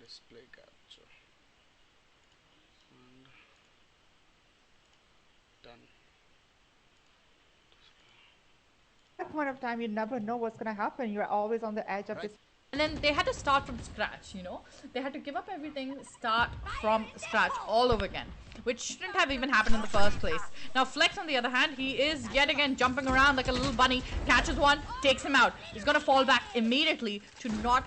display capture and done. At that point of time, you never know what's gonna happen. You're always on the edge of this. And then they had to start from scratch, you know? They had to give up everything, start from scratch all over again, which shouldn't have even happened in the first place. Now, Flex, on the other hand, he is yet again jumping around like a little bunny, catches one, takes him out. He's gonna fall back immediately to not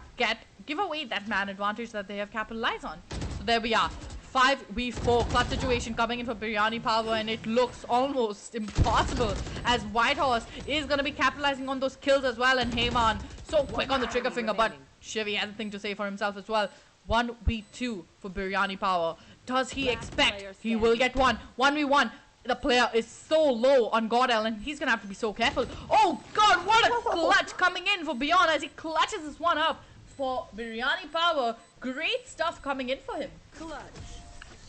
give away that man advantage that they have capitalized on. So there we are. 5v4 clutch situation coming in for Biryani Power, and it looks almost impossible as Whitehorse is going to be capitalizing on those kills as well. And Heyman so quick on the trigger finger, but Shivy has a thing to say for himself as well. 1v2 for Biryani Power. Does he expect he will get one? 1v1. The player is so low on Gordel, and he's going to have to be so careful. Oh god, what a clutch coming in for Beyond as he clutches this one up for Biryani Power. Great stuff coming in for him. Clutch.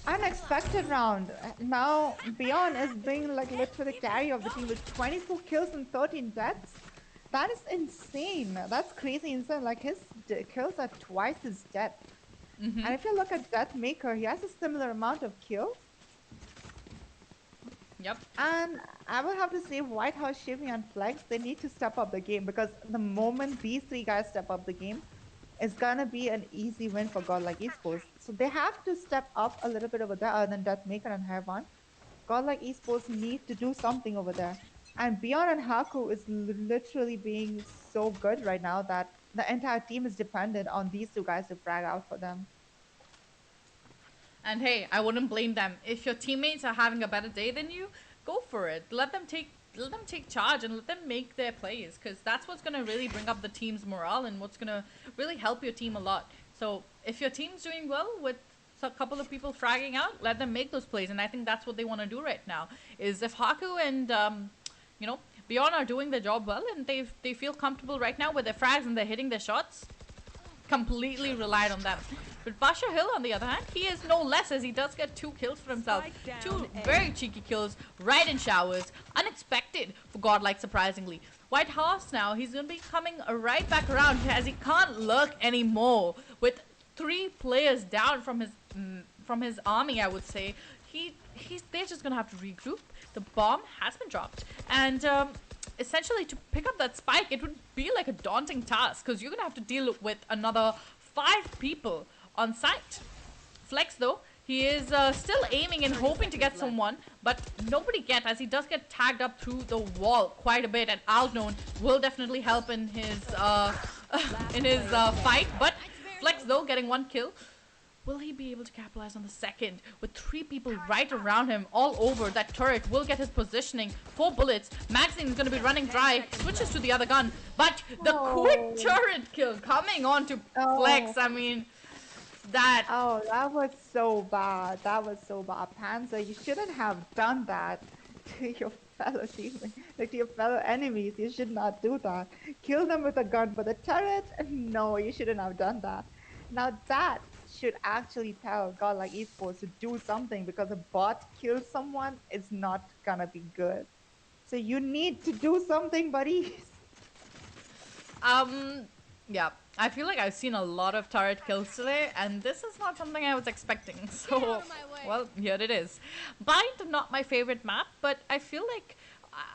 Unexpected round. Now Beyond is being like literally the carry of the team with 24 kills and 13 deaths. That is insane. That's crazy insane. Like his kills are twice his death. And if you look at Deathmaker, he has a similar amount of kills. Yep. And I will have to say Whitehouse, Shivy and Flex, they need to step up the game, because the moment these three guys step up the game, it's gonna be an easy win for Godlike Esports. So they have to step up a little bit over there, other than Deathmaker and Hervan. Godlike Esports need to do something over there. And Beyond and Haku is literally being so good right now that the entire team is dependent on these two guys to frag out for them. And hey, I wouldn't blame them. If your teammates are having a better day than you, go for it. Let them take charge and let them make their plays, because that's what's going to really bring up the team's morale and what's going to really help your team a lot. So if your team's doing well with a couple of people fragging out, let them make those plays. And I think that's what they want to do right now, is if Haku and you know, Beyond are doing their job well and they feel comfortable right now with their frags and they're hitting their shots, completely relied on them. But Basha Hill, on the other hand, he is no less, as he does get 2 kills for himself. 2 very cheeky kills right in showers. Unexpected for Godlike, surprisingly. White Horse now, he's going to be coming right back around as he can't lurk anymore. With 3 players down from his army, I would say. They're just going to have to regroup. The bomb has been dropped. And essentially, to pick up that spike, it would be like a daunting task, because you're going to have to deal with another 5 people on site. Flex, though, he is still aiming and hoping to get someone, but nobody gets, as he does get tagged up through the wall quite a bit, and Alknown will definitely help in his fight. But Flex, though, getting 1 kill. Will he be able to capitalize on the second? With 3 people right around him, all over that turret, will get his positioning. 4 bullets. Magazine is going to be running dry. Switches to the other gun. But the quick turret kill coming on to Flex. I mean, that... Oh, that was so bad. That was so bad. Panzer, you shouldn't have done that to your fellow teammates, like to your fellow enemies. You should not do that. Kill them with a gun, but the turret? No, you shouldn't have done that. Now that should actually tell Godlike Esports to do something, because a bot kills someone is not gonna be good. So you need to do something, buddies. Yeah, I feel like I've seen a lot of turret kills today, and this is not something I was expecting. So, well, here it is. Bind, not my favorite map, but I feel like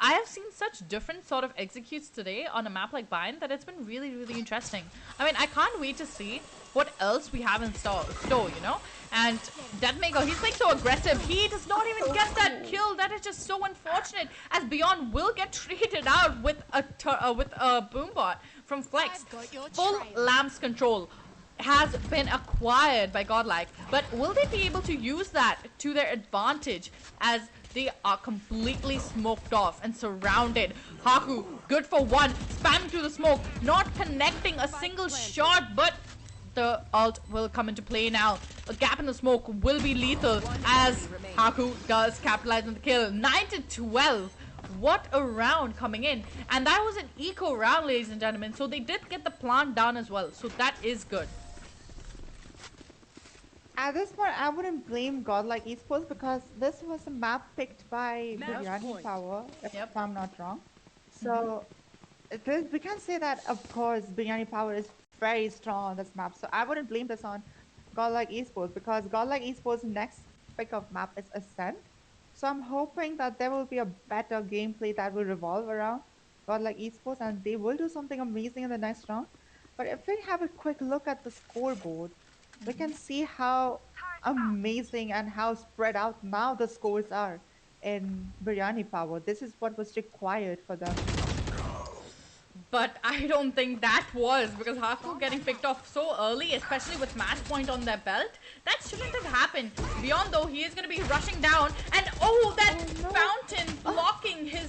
I have seen such different sort of executes today on a map like Bind that it's been really, really interesting. I mean, I can't wait to see what else we have in store, you know? And Deathmaker, he's like so aggressive. He does not even get that kill. That is just so unfortunate, as Beyond will get treated out with a boombot from Flex. Full Lamps control has been acquired by Godlike, but will they be able to use that to their advantage, as they are completely smoked off and surrounded? Haku, good for 1, spamming through the smoke, not connecting a single shot, but the ult will come into play now. A gap in the smoke will be lethal, as Haku does capitalize on the kill. 9-12. What a round coming in. And that was an eco round, ladies and gentlemen. So they did get the plant down as well. So that is good. At this point, I wouldn't blame Godlike Esports, because this was a map picked by Biryani Power, if I'm not wrong. So we can say that, of course, Biryani Power is very strong on this map. So I wouldn't blame this on Godlike Esports because Godlike Esports' next pick of map is Ascent. So I'm hoping that there will be a better gameplay that will revolve around Godlike Esports and they will do something amazing in the next round. But if we have a quick look at the scoreboard, we can see how amazing and how spread out now the scores are in Biryani Power. This is what was required for them. But I don't think that was because Haku getting picked off so early, especially with match point on their belt, that shouldn't have happened. Beyond though, he is going to be rushing down and that fountain blocking his,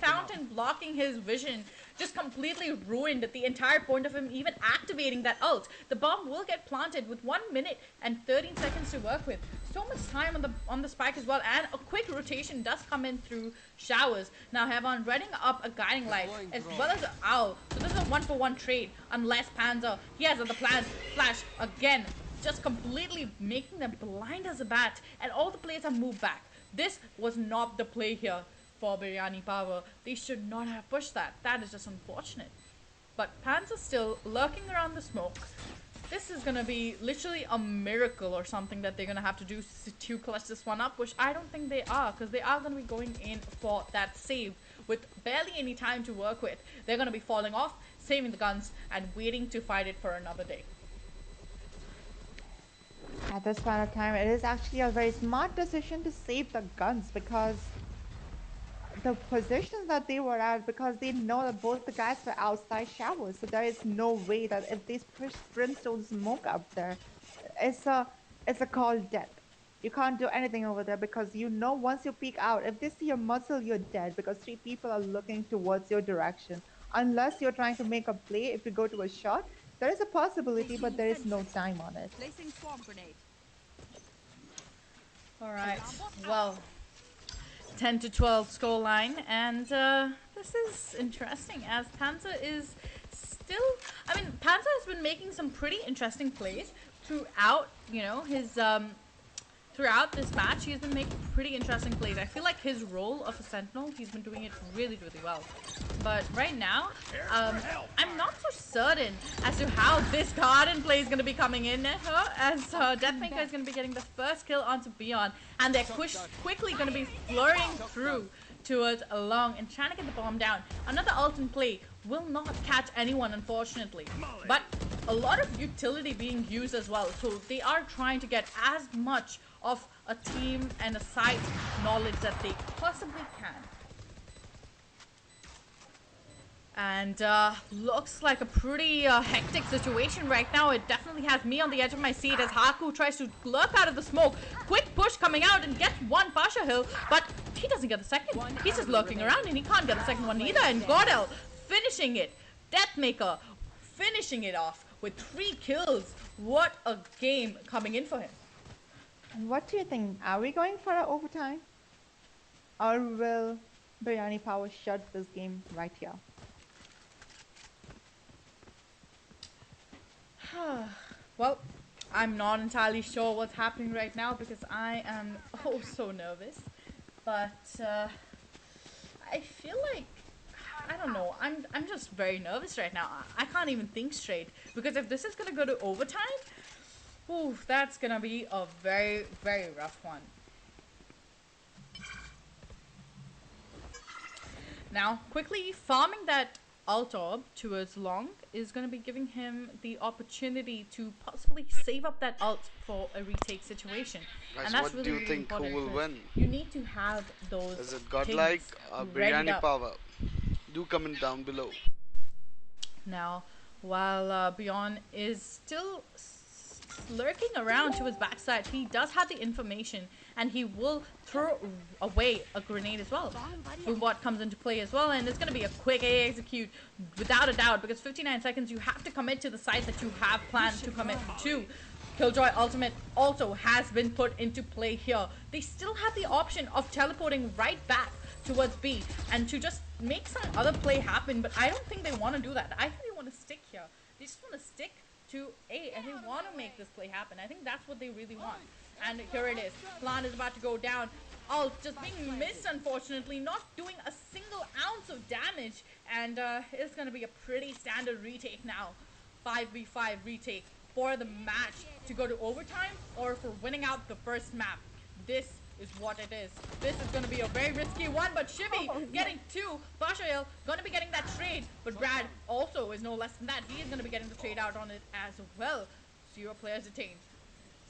fountain blocking his vision just completely ruined the entire point of him even activating that ult. The bomb will get planted with 1 minute and 13 seconds to work with. So much time on the spike as well, and a quick rotation does come in through showers. Now Heaven reading up a guiding light as well as an owl. So this is a 1-for-1 trade unless Panzer, he has other plans. Flash again, just completely making them blind as a bat, and all the players have moved back. This was not the play here for Biryani Power. They should not have pushed that. That is just unfortunate. But Panzer still lurking around the smoke. This is gonna be literally a miracle or something that they're gonna have to do to clutch this one up, which I don't think they are, because they are gonna be going in for that save with barely any time to work with. They're gonna be falling off, saving the guns, and waiting to fight it for another day. At this point of time, it is actually a very smart decision to save the guns because the positions that they were at, because they know that both the guys were outside showers, so there is no way that if they push brimstone smoke up there, it's a called death. You can't do anything over there because you know once you peek out, if they see your muzzle, you're dead because 3 people are looking towards your direction. Unless you're trying to make a play, if you go to a shot, there is a possibility, but there is no time on it. Placing swarm grenade. All right, well, 10 to 12 scoreline, and this is interesting as Panzer is still, I mean, Panzer has been making some pretty interesting plays throughout, you know, his throughout this match. He's been making pretty interesting plays. I feel like his role of a sentinel, he's been doing it really well. But right now, I'm not so certain as to how this garden play is going to be coming in as Deathmaker is going to be getting the first kill onto Beyond, and they're quickly going to be flurrying through towards Along and trying to get the bomb down. Another ult in play will not catch anyone, unfortunately, but a lot of utility being used as well, so they are trying to get as much of a team and a site knowledge that they possibly can. And looks like a pretty hectic situation right now. It definitely has me on the edge of my seat as Haku tries to lurk out of the smoke. Quick push coming out and gets one Pasha Hill, but he doesn't get the second. He's just lurking around and he can't get the second one either. And Godel finishing it. Deathmaker finishing it off with 3 kills. What a game coming in for him. What do you think? Are we going for an overtime? Or will Biryani Power shut this game right here? Well, I'm not entirely sure what's happening right now because I am oh so nervous. But I feel like, I don't know, I'm just very nervous right now. I can't even think straight because if this is gonna go to overtime, ooh, that's gonna be a very rough one. Now, quickly farming that ult orb towards Long is going to be giving him the opportunity to possibly save up that ult for a retake situation. Guys, and that's what really, do you think who will win? You need to have those. Is it Godlike or Biryani Power? Do comment down below. Now, while Beyond is still lurking around to his backside, he does have the information and he will throw away a grenade as well. What comes into play as well, and it's going to be a quick A execute without a doubt because 59 seconds you have to commit to the site that you have planned to commit to. Killjoy ultimate also has been put into play here. They still have the option of teleporting right back towards B and to just make some other play happen, but I don't think they want to do that. I think they want to stick here. They just want to stick to A and they want to make this play happen. I think that's what they really want. And here it is. Plan is about to go down. Ult just being missed, unfortunately, not doing a single ounce of damage. And it's going to be a pretty standard retake now. 5v5 retake for the match to go to overtime or for winning out the first map. This is what it is. This is going to be a very risky one, but Shivy getting two. Pashail going to be getting that trade, but Brad also is no less than that. He is going to be getting the trade out on it as well. 0 players detained.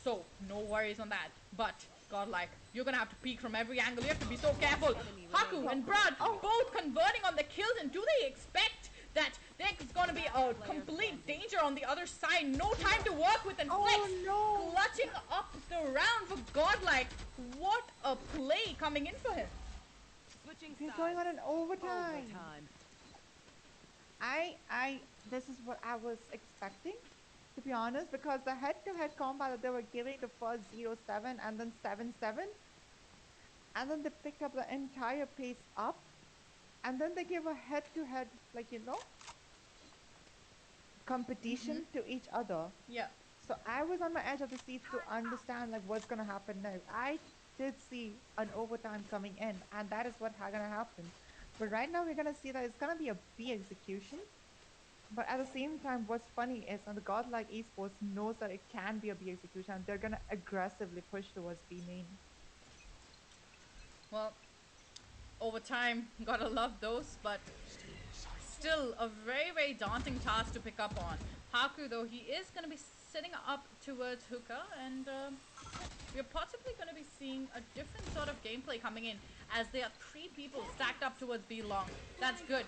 So, no worries on that. But, Godlike, you're going to have to peek from every angle. You have to be so careful. Haku and Brad both converting on the kills, and do they expect that there's going to be a complete danger on the other side? No time to work with, and Flex clutching up the round for Godlike. What a play coming in for him. He's going on an overtime. This is what I was expecting, to be honest, because the head-to-head combat that they were giving, the first 0-7 and then 7-7, and then they picked up the entire pace up, and then they gave a head-to-head, like, you know, competition to each other. Yeah. So I was on my edge of the seat to understand, like, what's gonna happen next. I did see an overtime coming in, and that is what's gonna happen. But right now we're gonna see that it's gonna be a B execution. But at the same time, what's funny is that the Godlike Esports knows that it can be a B execution, and they're gonna aggressively push towards B main. Well, over time, gotta love those, but still a very, very daunting task to pick up on. Haku, though, he is gonna be sitting up towards Hookah, and we're possibly gonna be seeing a different sort of gameplay coming in, as there are 3 people stacked up towards B long. That's good.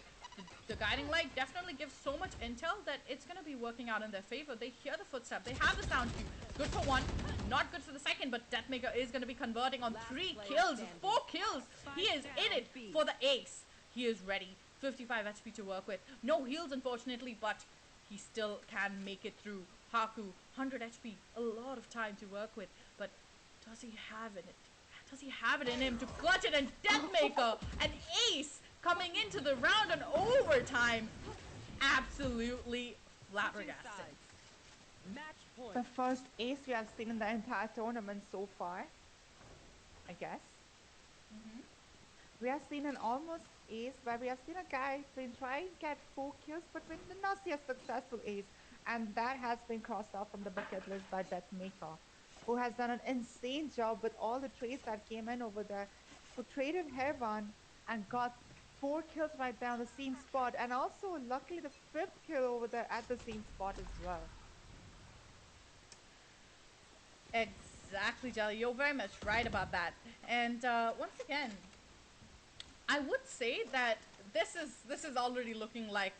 The guiding light definitely gives so much intel that it's going to be working out in their favor. They hear the footstep. They have the sound cue. Good for 1. Not good for the second, but Deathmaker is going to be converting on 3 kills. 4 kills. He is in it for the ace. He is ready. 55 HP to work with. No heals, unfortunately, but he still can make it through. Haku, 100 HP. A lot of time to work with. But does he have it? Does he have it in him to clutch it? And Deathmaker, an ace, coming into the round and overtime. Absolutely flabbergasted. The first ace we have seen in the entire tournament so far, I guess. We have seen an almost ace, where we have seen a guy try and get 4 kills, but we did not see a successful ace. And that has been crossed off from the bucket list by Deathmaker, who has done an insane job with all the trades that came in over there, who traded Hervan and got 4 kills right there on the same spot, and also luckily the 5th kill over there at the same spot as well. Exactly, Jelly. You're very much right about that. And once again, I would say that this is already looking like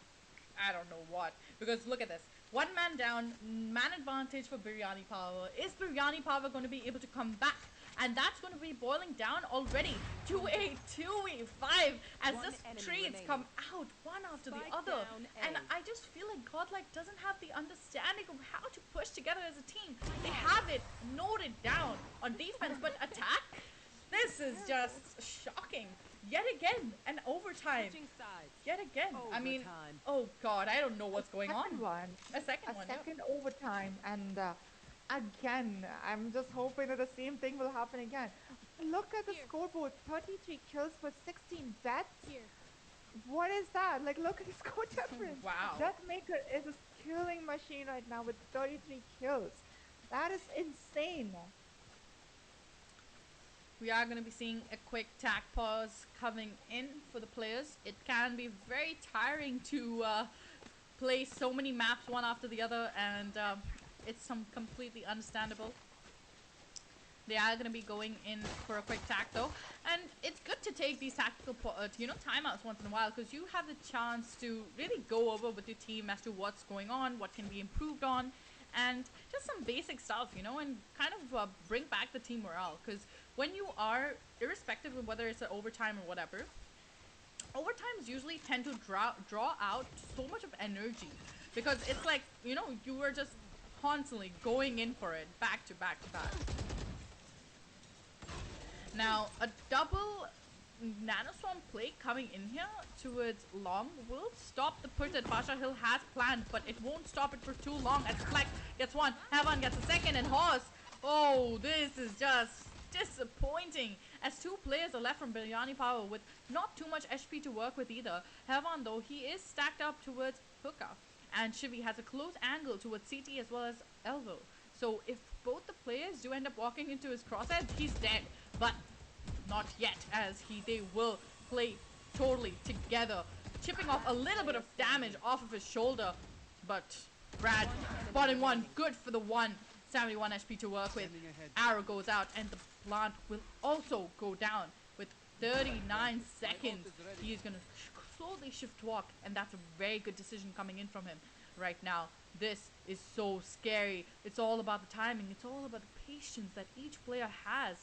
I don't know what, because look at this. 1 man down, man advantage for Biryani Power. Is Biryani Power going to be able to come back? And that's going to be boiling down already to a 2v5 as this trades come out one after the other. And I just feel like Godlike doesn't have the understanding of how to push together as a team. They have it noted down on defense, but attack? This is just shocking. Yet again, an overtime. Yet again. I mean, oh god, I don't know what's going on. A second overtime, and again, I'm just hoping that the same thing will happen again. Look at the scoreboard, 33 kills with 16 deaths. What is that? Like, look at the score difference. Wow. Deathmaker is a killing machine right now with 33 kills. That is insane. We are going to be seeing a quick tack pause coming in for the players. It can be very tiring to play so many maps one after the other, and it's completely understandable. They are going to be going in for a quick tack though, and it's good to take these tactical timeouts once in a while, because you have the chance to really go over with your team as to what's going on, what can be improved on, and just some basic stuff, you know, and kind of bring back the team morale. Because when you are, irrespective of whether it's an overtime or whatever, overtimes usually tend to draw out so much of energy, because it's like, you know, you were just constantly going in for it, back to back to back. Now, a double nanoswarm play coming in here towards long will stop the push that Pasha Hill has planned, but it won't stop it for too long, as Flex gets 1, Heaven gets a second, and Horse, oh, this is just disappointing, as 2 players are left from Biryani Power with not too much HP to work with either. Heaven, though, he is stacked up towards Hookah, and Shivy has a close angle towards CT as well as elbow. So if both the players do end up walking into his crosshair, he's dead. But not yet, as they will play totally together, chipping off a little bit of damage off of his shoulder. But Brad spotting one, good for the 171 HP to work with. Arrow goes out, and the plant will also go down with 39 seconds. He is going to slowly shift walk, and that's a very good decision coming in from him right now. This is so scary. It's all about the timing. It's all about the patience that each player has.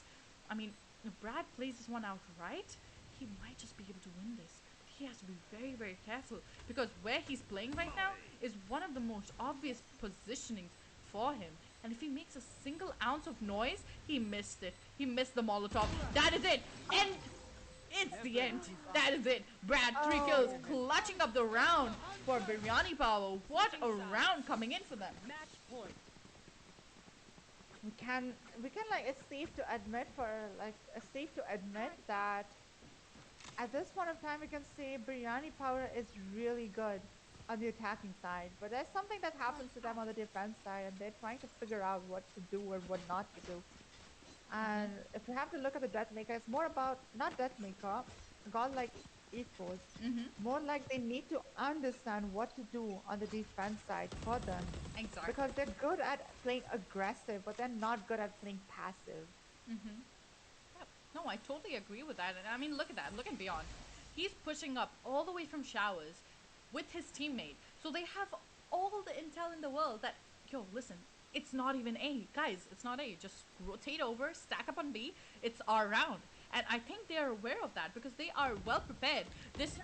I mean, if Brad plays this one out right, he might just be able to win this. He has to be very, very careful, because where he's playing right now is one of the most obvious positionings for him. And if he makes a single ounce of noise, he missed it. He missed the Molotov. That is it. And it's the end. That is it. Brad, 3 kills, clutching up the round for Biryani Power. What a round coming in for them. Match point. We can like, it's safe to admit that at this point of time we can say Biryani Power is really good on the attacking side, but there's something that happens to them on the defense side, and they're trying to figure out what to do or what not to do. And if we have to look at the Deathmaker, it's more about not Deathmaker, godlike esports, more like they need to understand what to do on the defense side for them. Exactly. Because they're good at playing aggressive, but they're not good at playing passive. Yep. No, I totally agree with that. And I mean, look at that. Look at Beyond. He's pushing up all the way from showers with his teammate. So they have all the intel in the world that, yo, listen, it's not even A. Guys, it's not A. Just rotate over, stack up on B. It's our round. And I think they are aware of that, because they are well prepared. This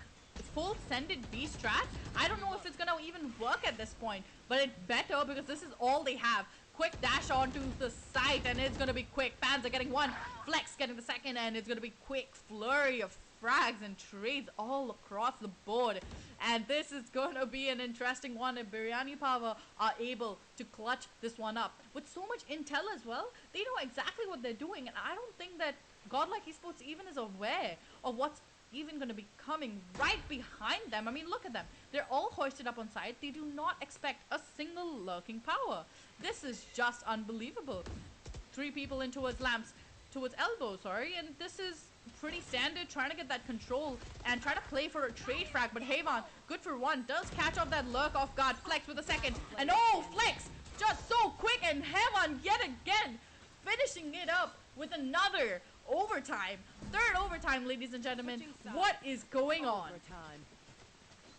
full sended B strat, I don't know if it's gonna even work at this point, but it's better because this is all they have. Quick dash onto the site, and it's gonna be quick. Panzer getting one, Flex getting the second, and it's gonna be quick flurry of frags and trades all across the board. And this is gonna be an interesting one if Biryani Power are able to clutch this one up. With so much intel as well, they know exactly what they're doing, and I don't think that Godlike Esports even is aware of what's even going to be coming right behind them. I mean, look at them. They're all hoisted up on site. They do not expect a single lurking power. This is just unbelievable. 3 people in towards lamps, towards elbow, sorry, and this is pretty standard, trying to get that control and try to play for a trade frag. But Havan, good for 1, does catch off that lurk off guard. Flex with a second, and oh, Flex just so quick, and Havan yet again finishing it up with another overtime. 3rd overtime, ladies and gentlemen. What is going on?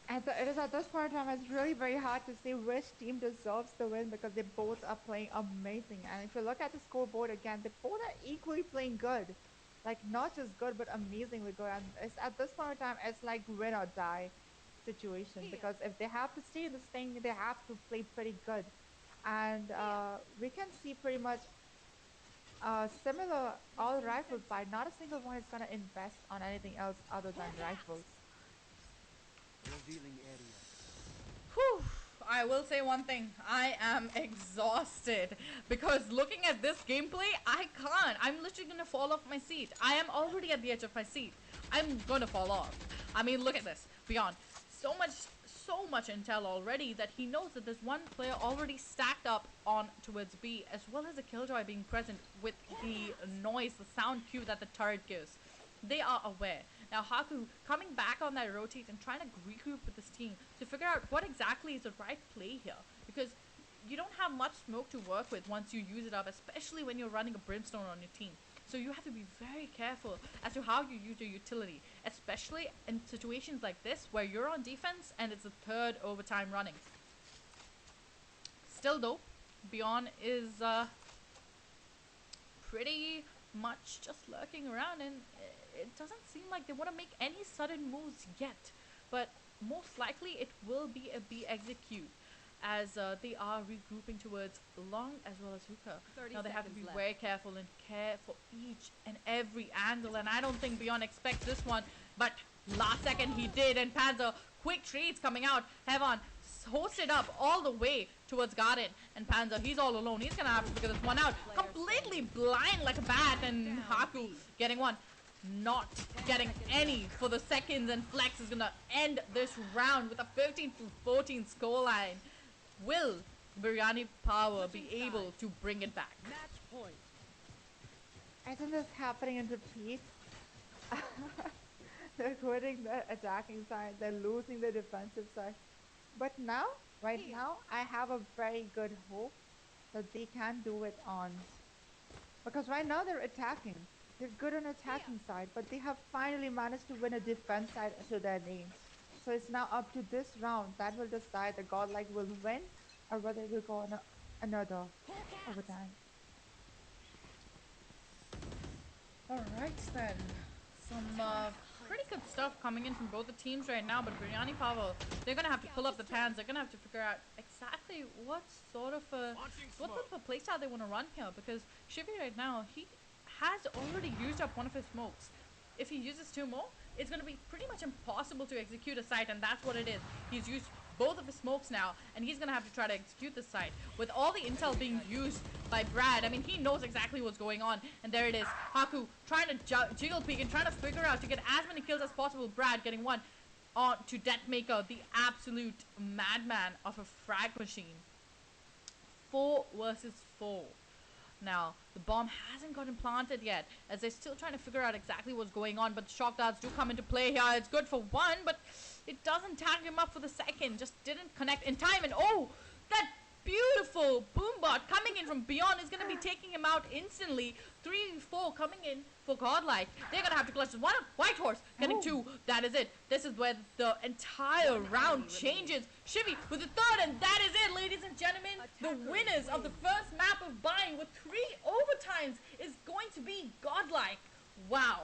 It is at this point in time, it's really very hard to say which team deserves the win, because they both are playing amazing. And if you look at the scoreboard again, they both are equally playing good. Like, not just good, but amazingly good. And it's, at this point in time, it's like win or die situation, because if they have to stay in this thing, they have to play pretty good. And we can see pretty much similar all rifle fight. Not a single one is going to invest on anything else other than rifles. Revealing area. Whew. I will say one thing. I am exhausted, because looking at this gameplay, I can't. I'm literally going to fall off my seat. I am already at the edge of my seat. I'm going to fall off. I mean, look at this. Beyond. So much intel already that he knows that there's one player already stacked up on towards B, as well as a killjoy being present with the noise, the sound cue that the turret gives. They are aware. Now Haku coming back on that rotate and trying to regroup with this team to figure out what exactly is the right play here, because you don't have much smoke to work with once you use it up, especially when you're running a brimstone on your team. So you have to be very careful as to how you use your utility, especially in situations like this where you're on defense and it's the 3rd overtime running. Still though, Beyond is pretty much just lurking around, and it doesn't seem like they want to make any sudden moves yet. But most likely it will be a B execute, as they are regrouping towards long as well as hookah. Now they have to be very careful and care for each and every angle, and I don't think Beyond expects this one, but last second he did, and Panzer, quick trades coming out. Heaven hosted up all the way towards Garden, and Panzer, he's all alone. He's gonna have to figure this one out. Completely blind like a bat, and Haku getting one. Not getting any for the seconds, and Flex is gonna end this round with a 15-14 scoreline. Will Biryani Power be able to bring it back? Match point. I think this happening in repeat. They're quitting the attacking side, they're losing the defensive side. But now, right now, I have a very good hope that they can do it on. Because right now they're attacking. They're good on attacking side, but they have finally managed to win a defense side to their name. So it's now up to this round that will decide the godlike will win or whether it will go on another overtime. All right then. Some pretty good stuff coming in from both the teams right now, but Biryani Power, they're gonna have to pull up the pants. They're gonna have to figure out exactly what sort of a playstyle they want to run here, because Shivy right now, he has already used up one of his smokes. If he uses two more, it's gonna be pretty much impossible to execute a site, and that's what it is. He's used both of his smokes now, and he's gonna have to try to execute the site. With all the intel being used by Brad, I mean, he knows exactly what's going on, and there it is. Haku trying to jiggle peek and trying to figure out to get as many kills as possible. Brad getting one on to Deathmaker, the absolute madman of a frag machine. 4 versus 4. Now, the bomb hasn't gotten planted yet, as they're still trying to figure out exactly what's going on, but the shock darts do come into play here. It's good for one, but it doesn't tag him up for the second. Just didn't connect in time, and oh, that beautiful boombot coming in from beyond is going to be taking him out instantly. 3-4 coming in for Godlike. They're going to have to clutch one. White Horse getting 2. That is it. This is where the entire round changes. Shivy with the third, and that is it, ladies and gentlemen. The winners of the first map of Buying with 3 overtimes is going to be Godlike. Wow.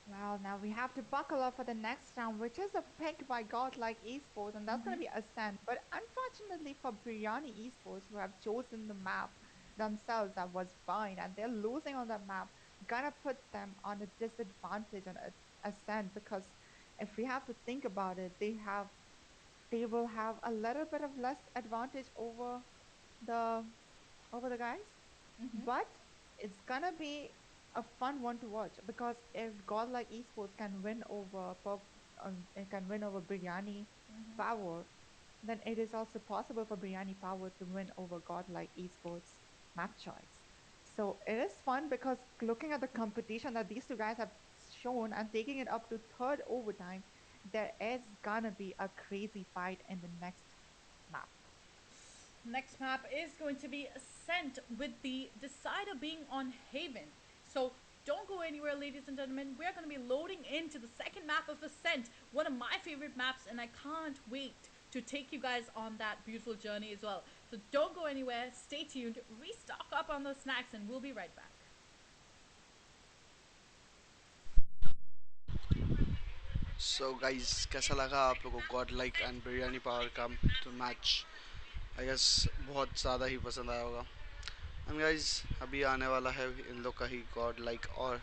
Well, now we have to buckle up for the next round, which is a pick by Godlike Esports, and that's going to be Ascent. But unfortunately for Biryani Esports, who have chosen the map themselves that was fine, and they're losing on that map, gonna put them on a disadvantage on Ascent, because if we have to think about it, they will have a little bit of less advantage the over the guys, but it's gonna be a fun one to watch, because if Godlike Esports can win over it can win over Biryani Power, then it is also possible for Biryani Power to win over Godlike Esports map choice. So it is fun, because looking at the competition that these two guys have shown and taking it up to third overtime, there is gonna be a crazy fight in the next map. Next map is going to be Ascent, with the decider being on Haven. So don't go anywhere, ladies and gentlemen. We're going to be loading into the second map of Ascent, one of my favorite maps, and I can't wait to take you guys on that beautiful journey as well. So don't go anywhere. Stay tuned. Restock up on those snacks, and we'll be right back. So guys, कैसा लगा आप लोगों को Godlike and Biryani Power का तो match? I guess बहुत ज़्यादा ही पसंद आया होगा. And guys, अभी आने वाला है इन लोग का ही Godlike और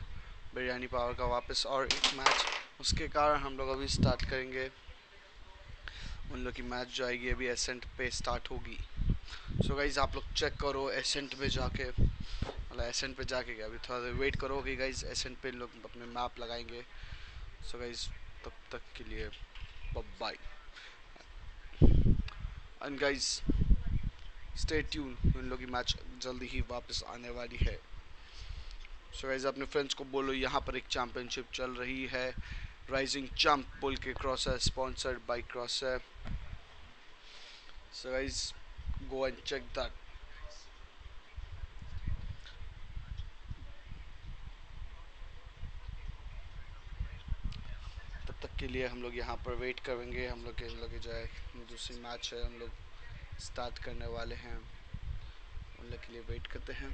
बिरयानी पावर का वापस और एक मैच. उसके कारण हम लोग अभी स्टार्ट करेंगे. उन लोग की मैच जो आएगी अभी एसेंट पे स्टार्ट होगी. सो गाइज आप लोग चेक करो एसेंट पे जाके, मतलब एसेंट पे जाके क्या, अभी थोड़ा देर वेट करो कि गाइज एसेंट पे लोग अपने मैप लगाएंगे. सो गाइज तब तक के लिए bye. And guys stay tune, उन लोग की मैच जल्दी ही वापस आने वाली है. सो गाइज अपने फ्रेंड्स को बोलो यहाँ पर एक चैम्पियनशिप चल रही है, राइजिंग चैम्प बोल के, Crosser sponsored by Crosser. So guys go and check that. तब तक के लिए हम लोग यहाँ पर वेट करेंगे. हम लोग के जो है दूसरी मैच है हम लोग स्टार्ट करने वाले हैं, उन लोग के लिए वेट करते हैं.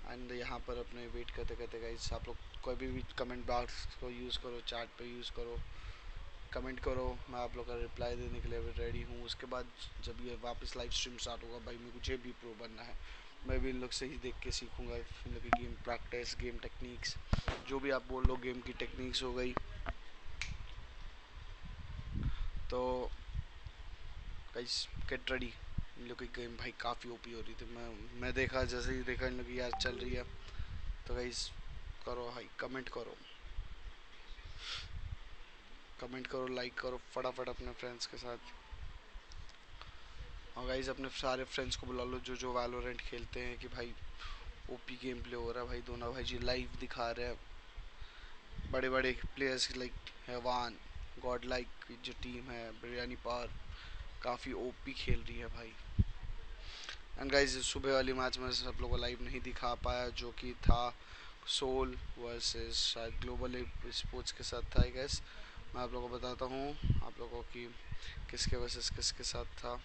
एंड यहाँ पर अपने वेट करते करते गाइस आप लोग कोई भी कमेंट बॉक्स को यूज़ करो, चैट पे यूज़ करो, कमेंट करो, मैं आप लोग का रिप्लाई देने के लिए रेडी हूँ. उसके बाद जब ये वापस लाइव स्ट्रीम स्टार्ट होगा भाई मुझे भी प्रो बनना है. मैं भी इन लोग से ही देख के सीखूँगा, इन लोग की गेम प्रैक्टिस, गेम टेक्निक्स, जो भी आप बोल लो गेम की टेक्निक्स हो गई. तो गाइस गेट रेडी. इन लोग की गेम भाई काफ़ी ओपी हो रही थी. मैं देखा, जैसे ही देखा इन लोग की यार चल रही है, तो गाइस करो भाई, कमेंट करो, लाइक करो फटाफट अपने फ्रेंड्स के साथ. और गाइज अपने सारे फ्रेंड्स को बुला लो जो जो वैलोरेंट खेलते हैं कि भाई ओपी गेम प्ले हो रहा है भाई। दोनों भाई जी लाइव दिखा रहे हैं बड़े बड़े प्लेयर्स लाइक हैवान गॉड लाइक जो टीम है बिरयानी पार काफ़ी ओपी खेल रही है भाई। एंड गाइज सुबह वाली मैच में सब लोगों को लाइव नहीं दिखा पाया जो कि था सोल वर्सेस शायद ग्लोबल स्पोर्ट्स के साथ था आई गेस। मैं आप लोगों को बताता हूँ आप लोगों की किसके वर्सेस किसके साथ था।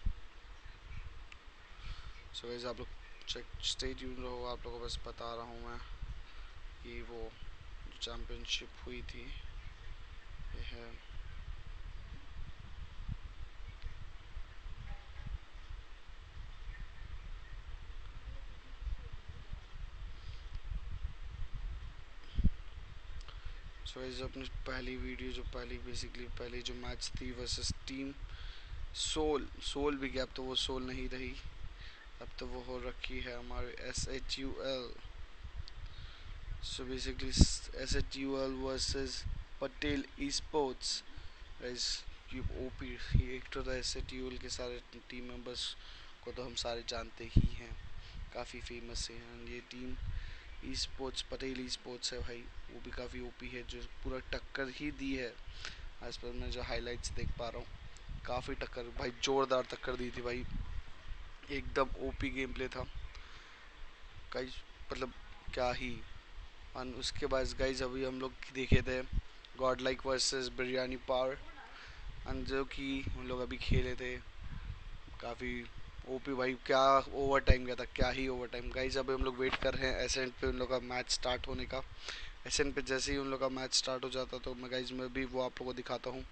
सो गाइस आप लोग चेक स्टे ट्यून रहो। आप लोगों को बस बता रहा हूँ मैं कि वो जो चैम्पियनशिप हुई थी ये है सो गाइस अपनी पहली वीडियो जो पहली जो मैच थी वर्सेस टीम सोल भी गया। अब तो वो सोल नहीं रही अब तो वो हो रखी है हमारे SHUL। So basically SHUL versus Patel e sports guys ये ओपी एक तो SHUL के सारे टीम मेंबर्स को तो हम सारे जानते ही हैं काफ़ी फेमस हैं। ये team e sports Patel e sports है भाई वो भी काफ़ी ओपी है जो पूरा टक्कर ही दी है। आज पर मैं जो हाइलाइट्स देख पा रहा हूँ काफ़ी टक्कर भाई जोरदार टक्कर दी थी भाई एकदम ओपी गेम प्ले था गाइस मतलब क्या ही। और उसके बाद गाइस अभी हम लोग देखे थे God like versus biryani power and जो कि हम लोग अभी खेले थे काफ़ी ओपी भाई क्या ओवर टाइम गया था क्या ही ओवर टाइम। गाइस अभी हम लोग वेट कर रहे हैं एसेंट पे उन लोग का मैच स्टार्ट होने का। एसेंट पे जैसे ही उन लोग का मैच स्टार्ट हो जाता तो मैं गाइस मैं भी वो आप लोगों को दिखाता हूँ।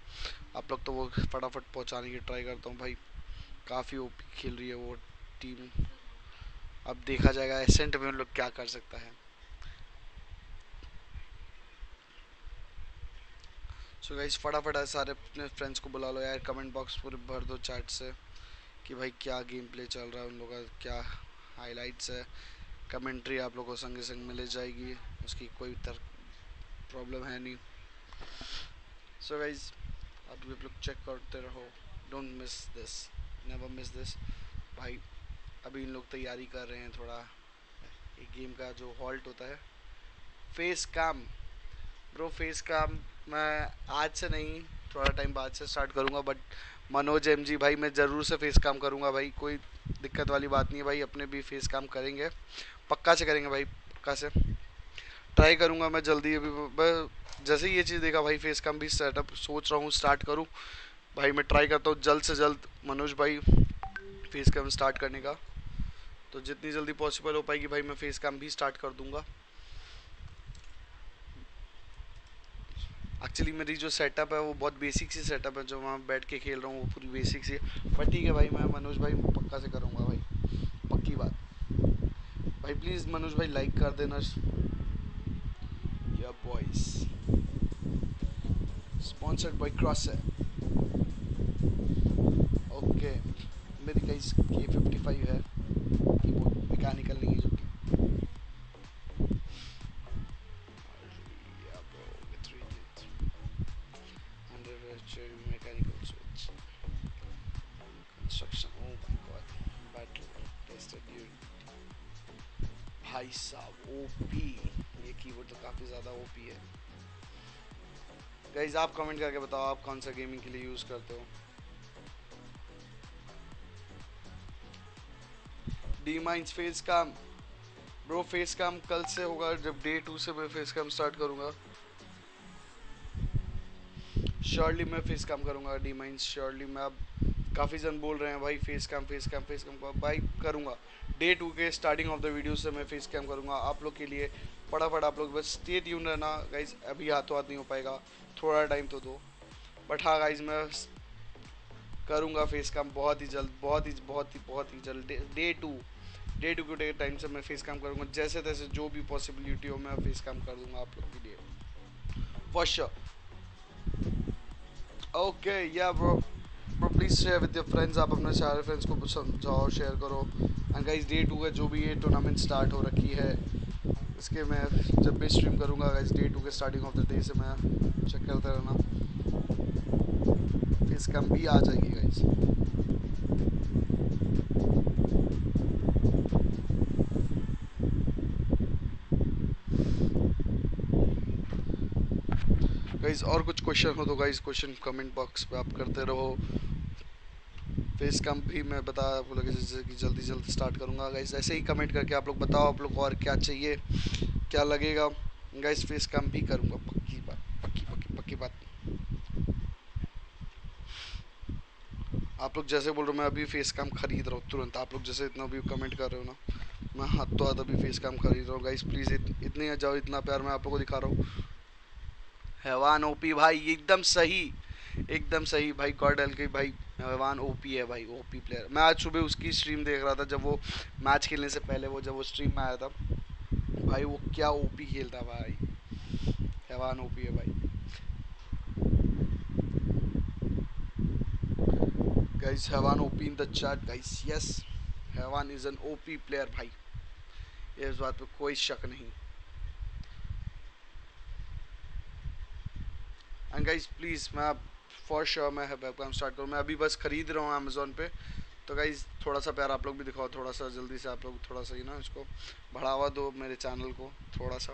आप लोग तो वो फटाफट पहुँचाने की ट्राई करता हूँ भाई काफ़ी ओपी खेल रही है वो टीम। अब देखा जाएगा एसेंट में उन लोग क्या कर सकता है। सो गाइस फटाफट सारे अपने फ्रेंड्स को बुला लो यार कमेंट बॉक्स पूरे भर दो चैट से कि भाई क्या गेम प्ले चल रहा है उन लोगों का क्या हाइलाइट्स है। कमेंट्री आप लोगों को संगे संग मिल जाएगी उसकी कोई प्रॉब्लम है नहीं। सो गाइस आप लोग चेक करते रहो don't miss this never miss this भाई। अभी इन लोग तैयारी कर रहे हैं थोड़ा एक गेम का जो हॉल्ट होता है फेस काम ब्रो फेस काम मैं आज से नहीं थोड़ा टाइम बाद से स्टार्ट करूँगा बट मनोज MG भाई मैं ज़रूर से फेस काम करूँगा भाई कोई दिक्कत वाली बात नहीं है भाई अपने भी फेस काम करेंगे पक्का से करेंगे भाई पक्का से ट्राई करूँगा मैं जल्दी अभी जैसे ही ये चीज़ देखा भाई फेस काम भी सेटअप सोच रहा हूँ स्टार्ट करूँ भाई मैं ट्राई करता हूँ जल्द से जल्द मनोज भाई फेस काम स्टार्ट करने का। तो जितनी जल्दी पॉसिबल हो पाएगी भाई मैं फेस काम भी स्टार्ट कर दूँगा। एक्चुअली मेरी जो सेटअप है वो बहुत बेसिक सी सेटअप है जो मैं बैठ के खेल रहा हूँ वो पूरी बेसिक सी बट ठीक है भाई मैं मनोज भाई पक्का से करूँगा भाई पक्की बात। भाई प्लीज़ मनोज भाई लाइक कर देना या बॉयज स्पॉन्सर्ड बाय क्रॉसर ओके। मेरी गाइस K55 है कीबोर्ड मैकेनिकल नहीं है जो mechanical switch construction oh my god battle tested dude भाई साहब ओपी ये कीबोर्ड तो काफ़ी ज़्यादा ओपी है। गाइज आप कमेंट करके बताओ आप कौन सा गेमिंग के लिए यूज़ करते हो। डी माइंस फेस काम ब्रो फेस काम कल से होगा जब डे 2 से मैं फेस काम स्टार्ट करूँगा श्योरली मैं फेस काम करूँगा डी माइंस श्योरली। मैं अब काफ़ी जन बोल रहे हैं भाई फेस काम भाई करूँगा डे 2 के स्टार्टिंग ऑफ द वीडियो से मैं फेस कैम करूँगा आप लोग के लिए। फटाफट आप लोग बस स्टे ट्यून रहना गाइज अभी हाथों हाथ नहीं हो पाएगा थोड़ा टाइम तो दो बट हाँ गाइज मैं करूँगा फेस कैम बहुत ही जल्द बहुत ही जल्द डे टू के टाइम से मैं फेस कैम करूँगा जैसे तैसे जो भी पॉसिबिलिटी हो मैं फेस कैम कर दूँगा आप लोग के लिए फॉर श्योर। ओके या bro please share with your friends आप अपने सारे फ्रेंड्स को समझाओ शेयर करो। एंड गाइस डे 2 का जो भी ये टूर्नामेंट स्टार्ट हो रखी है इसके मैं जब भी स्ट्रीम करूँगा गाइस डे 2 के स्टार्टिंग ऑफ द डे से मैं चेक करते रहना फेस कैम भी आ जाएगी गाइस। गाइस और कुछ क्वेश्चन हो तो गाइस क्वेश्चन कमेंट बॉक्स पे आप करते रहो। फेस कैम भी मैं बता आप लोग जैसे कि जल्दी जल्दी स्टार्ट करूंगा गाइस, ऐसे ही कमेंट करके आप लोग बताओ आप लोग को और क्या चाहिए, क्या लगेगा गाइस। फेस कैम भी करूंगा, पक्की बात, पक्की पक्की पक्की बात। आप लोग जैसे बोल रहे हो मैं अभी फेस कैम खरीद रहा हूँ तुरंत। आप लोग जैसे इतना भी कमेंट कर रहे हो ना, मैं हाथ तो हाथ अभी फेस कैम खरीद रहा हूँ गाइस। प्लीज़ इतने आ जाओ, इतना प्यार मैं आप लोगों को दिखा रहा हूँ। हैवान ओपी भाई, एकदम सही, एकदम सही भाई। गॉड एल के भाई हैवान ओपी है भाई, ओपी प्लेयर। मैं आज सुबह उसकी स्ट्रीम देख रहा था जब वो मैच खेलने से पहले वो जब वो स्ट्रीम में आया था भाई, वो क्या ओपी खेलता भाई। हैवान ओपी है भाई। Guys Haivan OP in the chat guys, yes Haivan is an OP player भाई, ये इस बात पे कोई शक नहीं। एंड गाइस प्लीज़ मैं फॉर श्योर मैं वेबकैम स्टार्ट करूँ, मैं अभी बस खरीद रहा हूँ अमेज़ोन पे। तो गाइस थोड़ा सा प्यार आप लोग भी दिखाओ, थोड़ा सा जल्दी से आप लोग थोड़ा सा ही ना इसको बढ़ावा दो मेरे चैनल को थोड़ा सा।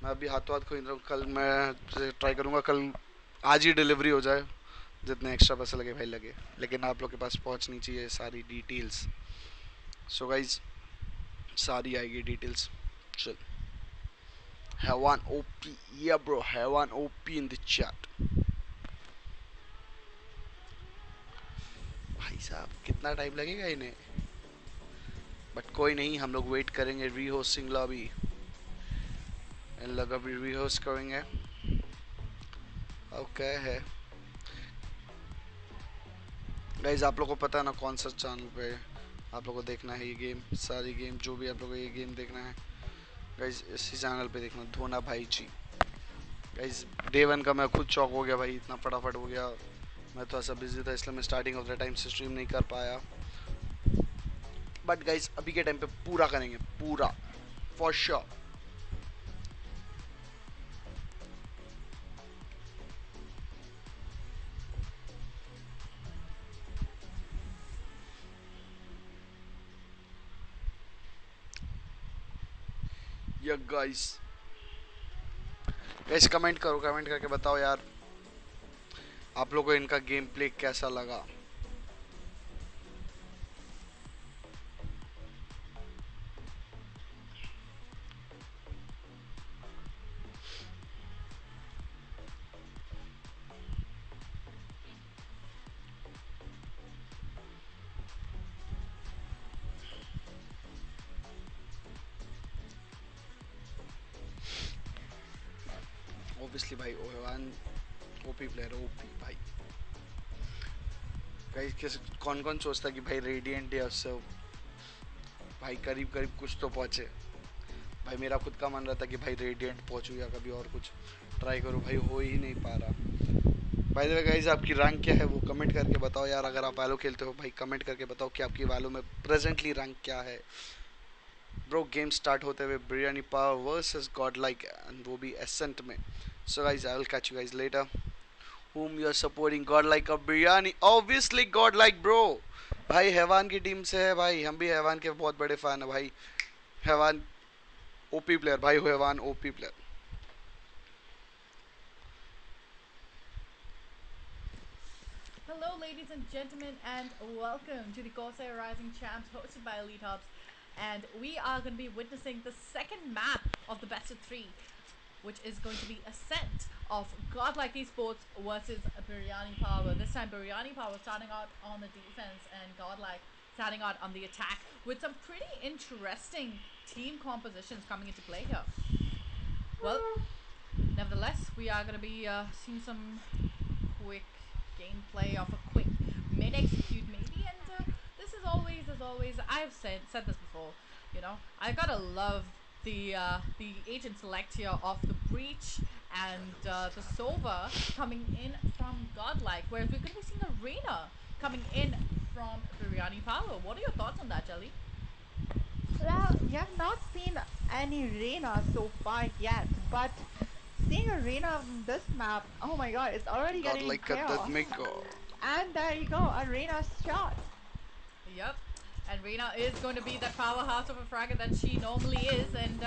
मैं अभी हाथों हाथ खरीद रहा हूँ, कल मैं ट्राई करूँगा कल आज ही डिलीवरी हो जाए, जितने एक्स्ट्रा पैसे लगे भाई लगे, लेकिन आप लोग के पास पहुँचनी चाहिए सारी डिटेल्स। सो गाइस सारी आएगी डिटेल्स। चल हैवान ओपी, या ब्रो हैवान ओपी इन द चैट। भाई साहब कितना टाइम लगेगा इन्हें, बट कोई नहीं, हम लोग वेट करेंगे रीहोस्टिंग लॉबी। इन लोग अभी रीहोस्ट करेंगे। ओके है गाइज, आप लोग को पता है ना कौन सा चैनल पे आप लोग को देखना है ये गेम, सारी गेम जो भी आप लोग को ये गेम देखना है गाइज इसी चैनल पे देखना, धोना भाई जी। गाइज डे 1 का मैं खुद चौक हो गया भाई, इतना फटाफट हो गया। मैं थोड़ा सा बिजी था इसलिए मैं स्टार्टिंग ऑफ द टाइम से स्ट्रीम नहीं कर पाया, बट गाइज अभी के टाइम पे पूरा करेंगे, पूरा फॉर श्योर। या गाइस गाइस कमेंट करो, कमेंट करके बताओ यार आप लोगों को इनका गेम प्ले कैसा लगा। ऑब्वियसली भाई ओहेवान ओपी प्लेयर, ओपी भाई। गाइस कैसे कौन कौन सोचता कि भाई रेडिएंट या उससे भाई करीब करीब कुछ तो पहुंचे। भाई मेरा खुद का मन रहता कि भाई रेडिएंट पहुंचूं या कभी और कुछ ट्राई करूं, भाई हो ही नहीं पा रहा। भाई द वे गाइस आपकी रैंक क्या है वो कमेंट करके बताओ यार। अगर आप वैलो खेलते हो भाई कमेंट करके बताओ कि आपकी वैलो में प्रेजेंटली रैंक क्या है। ब्रो गेम स्टार्ट होते हुए biryani power versus God like, and वो भी एसेंट में। So guys I will catch you guys later. whom you are supporting, God like or biryani? Obviously God like bro। भाई हैवान की टीम से है भाई, हम भी हैवान के बहुत बड़े फैन है भाई। हैवान ओपी प्लेयर भाई, Haivan OP player. Hello, ladies and gentlemen, and welcome to the Corsair Rising Champs hosted by Elite Hubs. And we are going to be witnessing the second map of the best of 3, which is going to be Ascent of Godlike Esports versus Biryani Power. This time, Biryani Power starting out on the defense and Godlike starting out on the attack with some pretty interesting team compositions coming into play here. Well, nevertheless, we are going to be seeing some quick gameplay of a quick mid-execute maybe, and this is always, as always, I've said this before, you know, I gotta love the agent select here of the Breach and the Sova coming in from Godlike, whereas we're gonna be seeing a Reyna coming in from Biryani Power. What are your thoughts on that, Jelly? Well, we have not seen any Reyna so far yet, but seeing a Reyna on this map, oh my god, it's already God getting like chaos. And there you go, a Reyna shot. Yep. And Reyna is going to be that powerhouse of a fragger that she normally is. And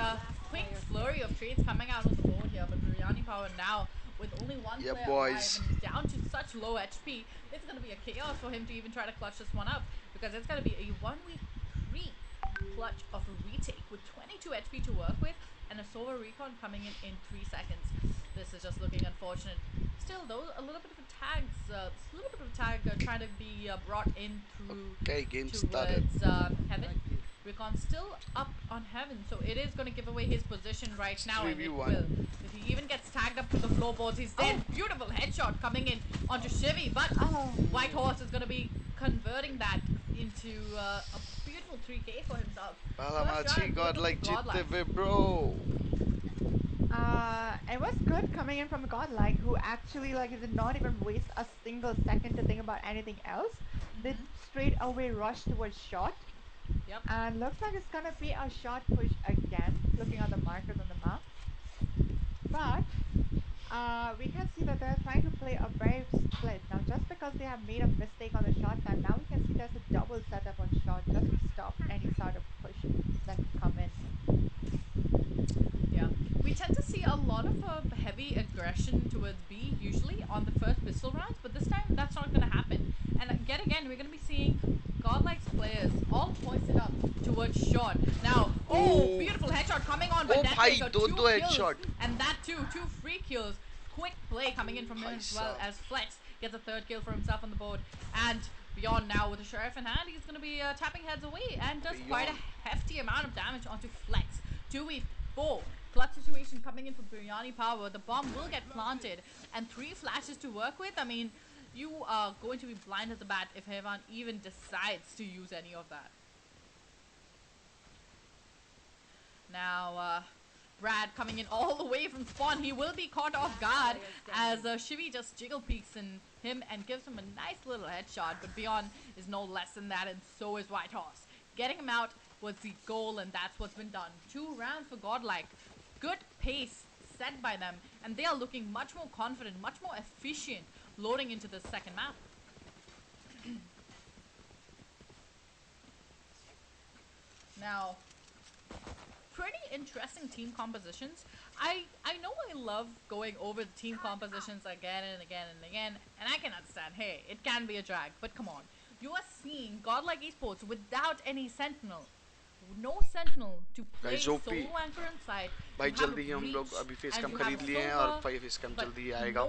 quick flurry of trades coming out on the board here. But Biryani Power now with only one Yeah, player boys. alive and down to such low HP, it's going to be a chaos for him to even try to clutch this one up, because it's going to be a 1v3 clutch of a retake with 22 HP to work with and a Sova recon coming in 3 seconds. This is just looking unfortunate. Still though, a little bit of a tag, trying to be brought in through Okay, game started. towards Heaven. Recon still up on Heaven, so it is going to give away his position right now, and it 3v1. will. If he even gets tagged up to the floorboards, he's dead. Beautiful headshot coming in onto Shivy, but White Horse is going to be converting that into a beautiful 3K for himself. Valorant godlike जीतते हुए, bro. It was good coming in from Godlike, who actually did not even waste a single second to think about anything else. They straight away rushed towards shot. Yep. And looks like it's gonna be a short push again, looking at the markers on the map. But we can see that they're trying to play a very split. Now just because they have made a mistake on the shot time, now we can see there's a double setup on shot just to stop any sort of push that could come in. Yeah, we tend to see a lot of heavy aggression towards B usually on the first pistol rounds, but this time that's not going to happen. And again, we're going to be seeing Godlike's players all hoisted up towards short. Now, beautiful headshot coming on by Deathmaker, two kills, headshot. and that too, 2 free kills. Quick play coming in from him as well, as Flex gets a 3rd kill for himself on the board. And Beyond now with the Sheriff in hand, he's going to be tapping heads away and does quite a hefty amount of damage onto Flex. 2v4. Clutch situation coming in for Biryani Power. The bomb will get planted and 3 flashes to work with. I mean, you are going to be blind as a bat if Hevan even decides to use any of that. Now, Brad coming in all the way from spawn. He will be caught off guard as Shivy just jiggle peeks in him and gives him a nice little headshot. But Beyond is no less than that, and so is White Horse. Getting him out was the goal, and that's what's been done. 2 rounds for Godlike. Good pace set by them, and they are looking much more confident, much more efficient loading into the second map. Now, pretty interesting team compositions. I know I love going over the team compositions again and again and again, and I can understand, hey, it can be a drag, but come on. You are seeing Godlike Esports without any Sentinel. No Sentinel to play solo anchor inside. भाई जल्दी ही हम लोग अभी face cam खरीद लिए हैं और 5 face cam जल्दी ही आएगा.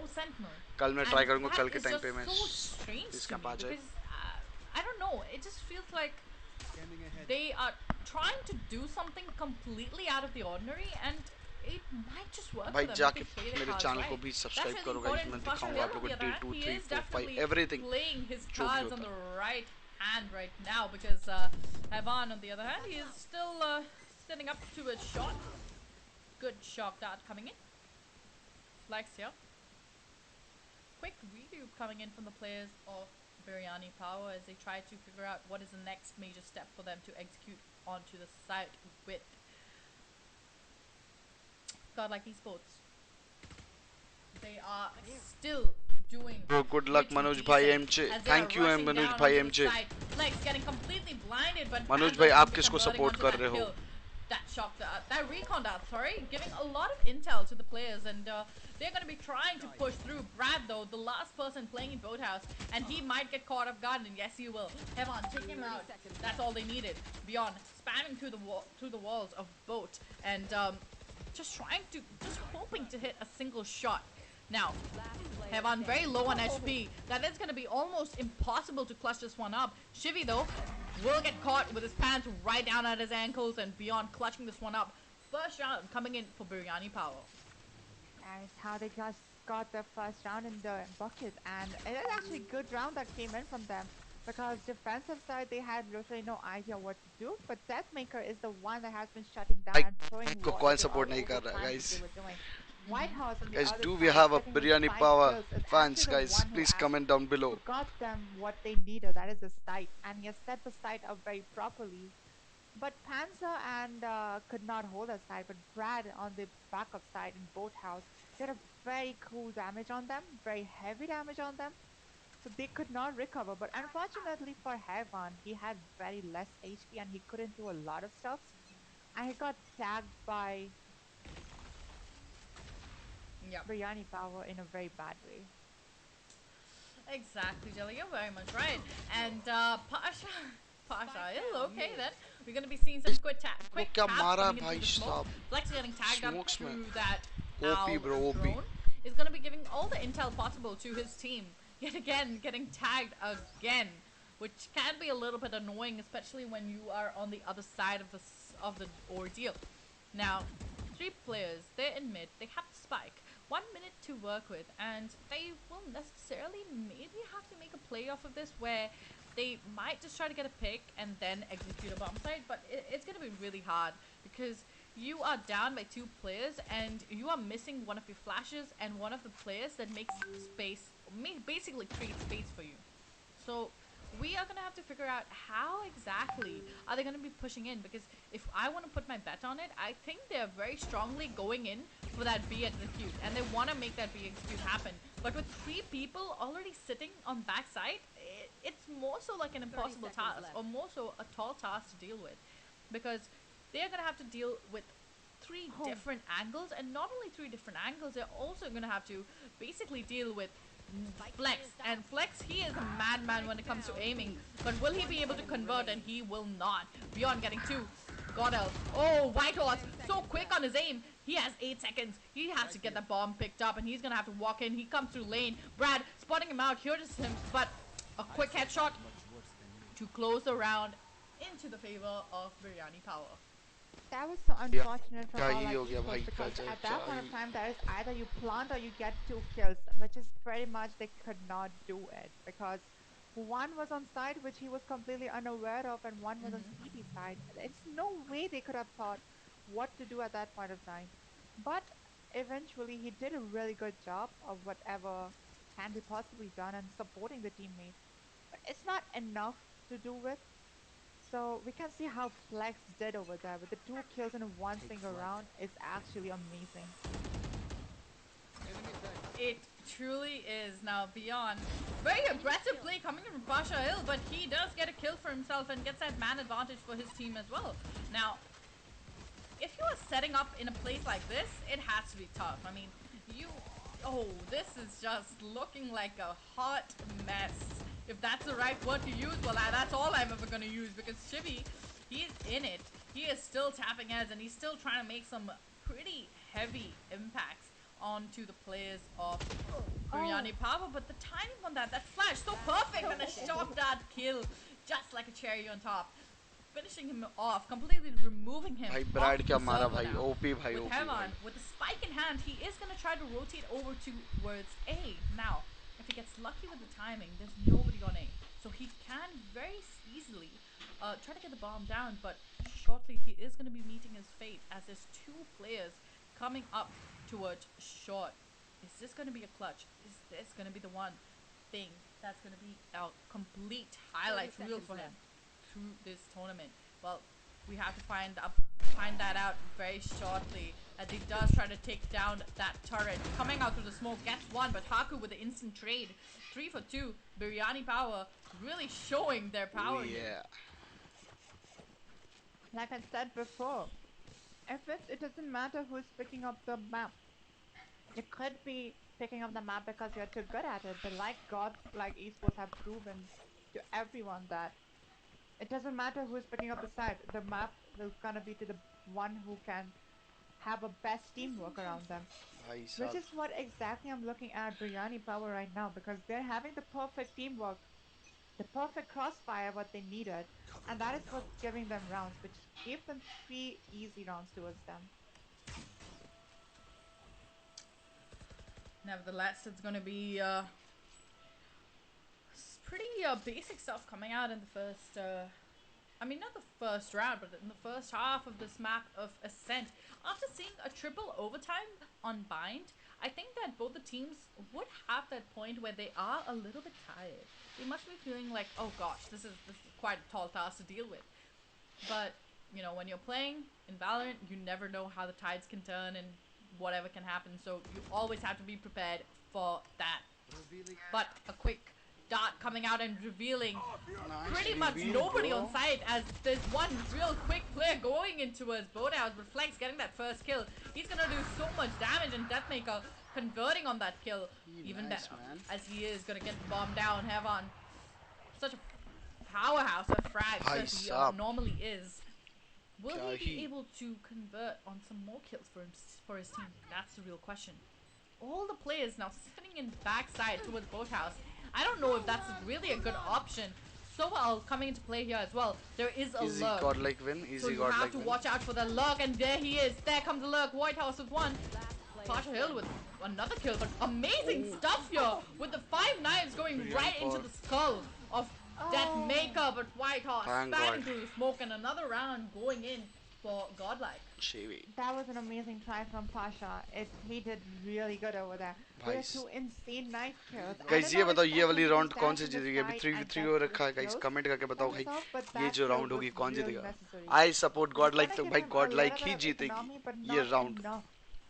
कल मैं ट्राई करूंगा कल के टाइम पे मैं फेस कैम आ जाए. I don't know, it just feels like they are trying to do something completely out of the ordinary, and it might just work भाई for them जाके if they play their मेरे cards channel right. को भी subscribe That's करो really guys. मैं important. दिखाऊंगा आप लोगों को Fashionable, D2 he 3 is 4 5 definitely everything. playing his जो भी cards on होता the right hand right now, because Havan on the other hand, he is still standing up to a shot. Good shock dart coming in. Flex here. Quick review coming in from the players of Biryani Power as they try to figure out what is the next major step for them to execute onto the site with Godlike Esports. They are still doing. Bro, good luck Manoj bhai MJ. Thank you Manoj bhai MJ. Flex getting completely blinded, but Manoj bhai आप किसको support कर रहे हो? That shocked that recon dart, sorry, giving a lot of intel to the players, and they're going to be trying to push through. Brad though, the last person playing in Boathouse, and he might get caught off guard, and yes he will. Heaven, take him out. That's all they needed. Beyond spamming through the walls of Boat, and just hoping to hit a single shot. Now, Heaven very low on HP. That is going to be almost impossible to clutch this one up. Shivy though will get caught with his pants right down at his ankles, and Beyond clutching this one up. First round coming in for Biryani Power. That is how they just got the first round in the bucket, and it is actually a good round that came in from them, because defensive side they had literally no idea what to do, but Deathmaker is the one that has been shutting down and throwing कौन support नहीं कर रहा guys. White House on the Guys, other do side, we have a second with Biryani 5 Power kills, is fans actually the guys? one who Please comment down below. got them what they needed, that is the site, and he has set the site up very properly. But Panzer and could not hold a side, but Brad on the backup side in Boathouse did a very cool damage on them, very heavy damage on them, so they could not recover. But unfortunately for Heaven, he had very less HP and he couldn't do a lot of stuff, and he got tagged by Yep. Biryani Power in a very bad way. Exactly, Jelly. You're very much right. And Pasha, okay then. We're gonna be seeing some quick वो quick क्या taps मारा coming into भाई the smoke. साहब Flex getting tagged up Smokes में through that OP owl bro OP drone is gonna be giving all the intel possible to his team. Yet again, getting tagged again, which can be a little bit annoying, especially when you are on the other side of the ordeal. Now, 3 players, they're in mid, they have the spike. 1 minute to work with, and they will necessarily maybe have to make a play off of this where they might just try to get a pick and then execute a bomb site, but it's going to be really hard because you are down by 2 players and you are missing one of your flashes and one of the players that makes space, basically creates space for you. So we are going to have to figure out how exactly are they going to be pushing in, because if I want to put my bet on it, I think they're very strongly going in for that B execute and they want to make that B execute happen. But with 3 people already sitting on backside, it's more so like an impossible task or more so a tall task to deal with, because they're going to have to deal with 3 different angles, and not only 3 different angles, they're also going to have to basically deal with Flex. And Flex, he is a madman when it comes to aiming, but will he be able to convert? And he will not. Beyond getting 2. Godel. Oh, White Horse, so quick on his aim. He has 8 seconds. He has to get the bomb picked up, and he's gonna have to walk in. He comes through lane. Brad spotting him out. Here's him, but a quick headshot to close the round into the favor of Biryani Power. That was so unfortunate for क्या all ही हो गया esports, भाई because का at that point of time, that is either you plant or you get 2 kills, which is pretty much they could not do it because one was on side which he was completely unaware of, and one was on CT side. It's no way they could have thought what to do at that point of time. But eventually, he did a really good job of whatever can be possibly done and supporting the teammates. But it's not enough to do with. So we can see how Flex did over there with the 2 kills in one single round. It's actually amazing. It truly is. Now Beyond, very aggressive play coming from Pasha Hill, but he does get a kill for himself and gets that man advantage for his team as well. Now, if you are setting up in a place like this, it has to be tough. I mean, oh, this is just looking like a hot mess. If that's the right word to use, well, that's all I'm ever going to use, because Shivi, he's in it. He is still tapping heads, and he's still trying to make some pretty heavy impacts onto the players of Biryani Power. But the timing on that flash, so perfect, and a shot that kill, just like a cherry on top. Finishing him off, completely removing him. भाई broad क्या मारा भाई OP भाई with OP Heaven, with the spike in hand, he is going to try to rotate over towards A. Now, if he gets lucky with the timing, there's nobody on A. So he can very easily try to get the bomb down, but shortly he is going to be meeting his fate as there's 2 players coming up towards short. Is this going to be a clutch? Is this going to be the one thing that's going to be a complete highlight reel for him through this tournament? Well, we have to find that out very shortly, as he does try to take down that turret. Coming out through the smoke, gets 1, but Haku with the instant trade. 3 for 2. Biryani Power really showing their power here. Like I said before, it doesn't matter who's picking up the map. You could be picking up the map because you're too good at it, but like God, like esports have proven to everyone that it doesn't matter who's picking up the side. The map will gonna be to the one who can have a best teamwork around them. Which is what exactly I'm looking at Biryani Power right now, because they're having the perfect teamwork, the perfect crossfire what they needed, and that is what's giving them rounds, which gave them 3 easy rounds towards them. Nevertheless, it's going to be pretty basic stuff coming out in the first, I mean, not the first round, but in the first half of this map of Ascent. After seeing a triple overtime on Bind, I think that both the teams would have that point where they are a little bit tired. They must be feeling like, oh gosh, this is quite a tall task to deal with. But, you know, when you're playing in Valorant, you never know how the tides can turn and whatever can happen. So you always have to be prepared for that. But a quick dart coming out and revealing pretty much nobody on site, as there's one real quick player going into his boat house, but Flex getting that first kill. He's gonna do so much damage, and Deathmaker converting on that kill even Nice, better. man. As he is gonna get bombed down. Heaven, such a powerhouse of frags Bhai that he sahab, normally is. Will kya he be able to convert on some more kills for his team? That's the real question. All the players now sitting in backside towards boathouse. I don't know if that's really a good option. So coming into play here as well. There is a easy lurk. godlike win, So easy you have godlike to win. watch out for the lurk, and there he is. There comes the lurk. White House with one. Pasha Hill with another kill, but amazing stuff here with the 5 knives going right into the skull of that maker, but White House Thank spanning God. through the smoke, and another round going in for Godlike. Chewy. That was an amazing try from Pasha. He did really good over there. With Guys. 2 insane knife kills. Guys ये बताओ ये वाली round कौन सी जीतेगी अभी 3v3 हो रखा है गाइस कमेंट करके बताओ भाई ये जो राउंड होगी कौन जीतेगा आई सपोर्ट गॉड लाइक तो भाई गॉड लाइक ही जीतेगी ये round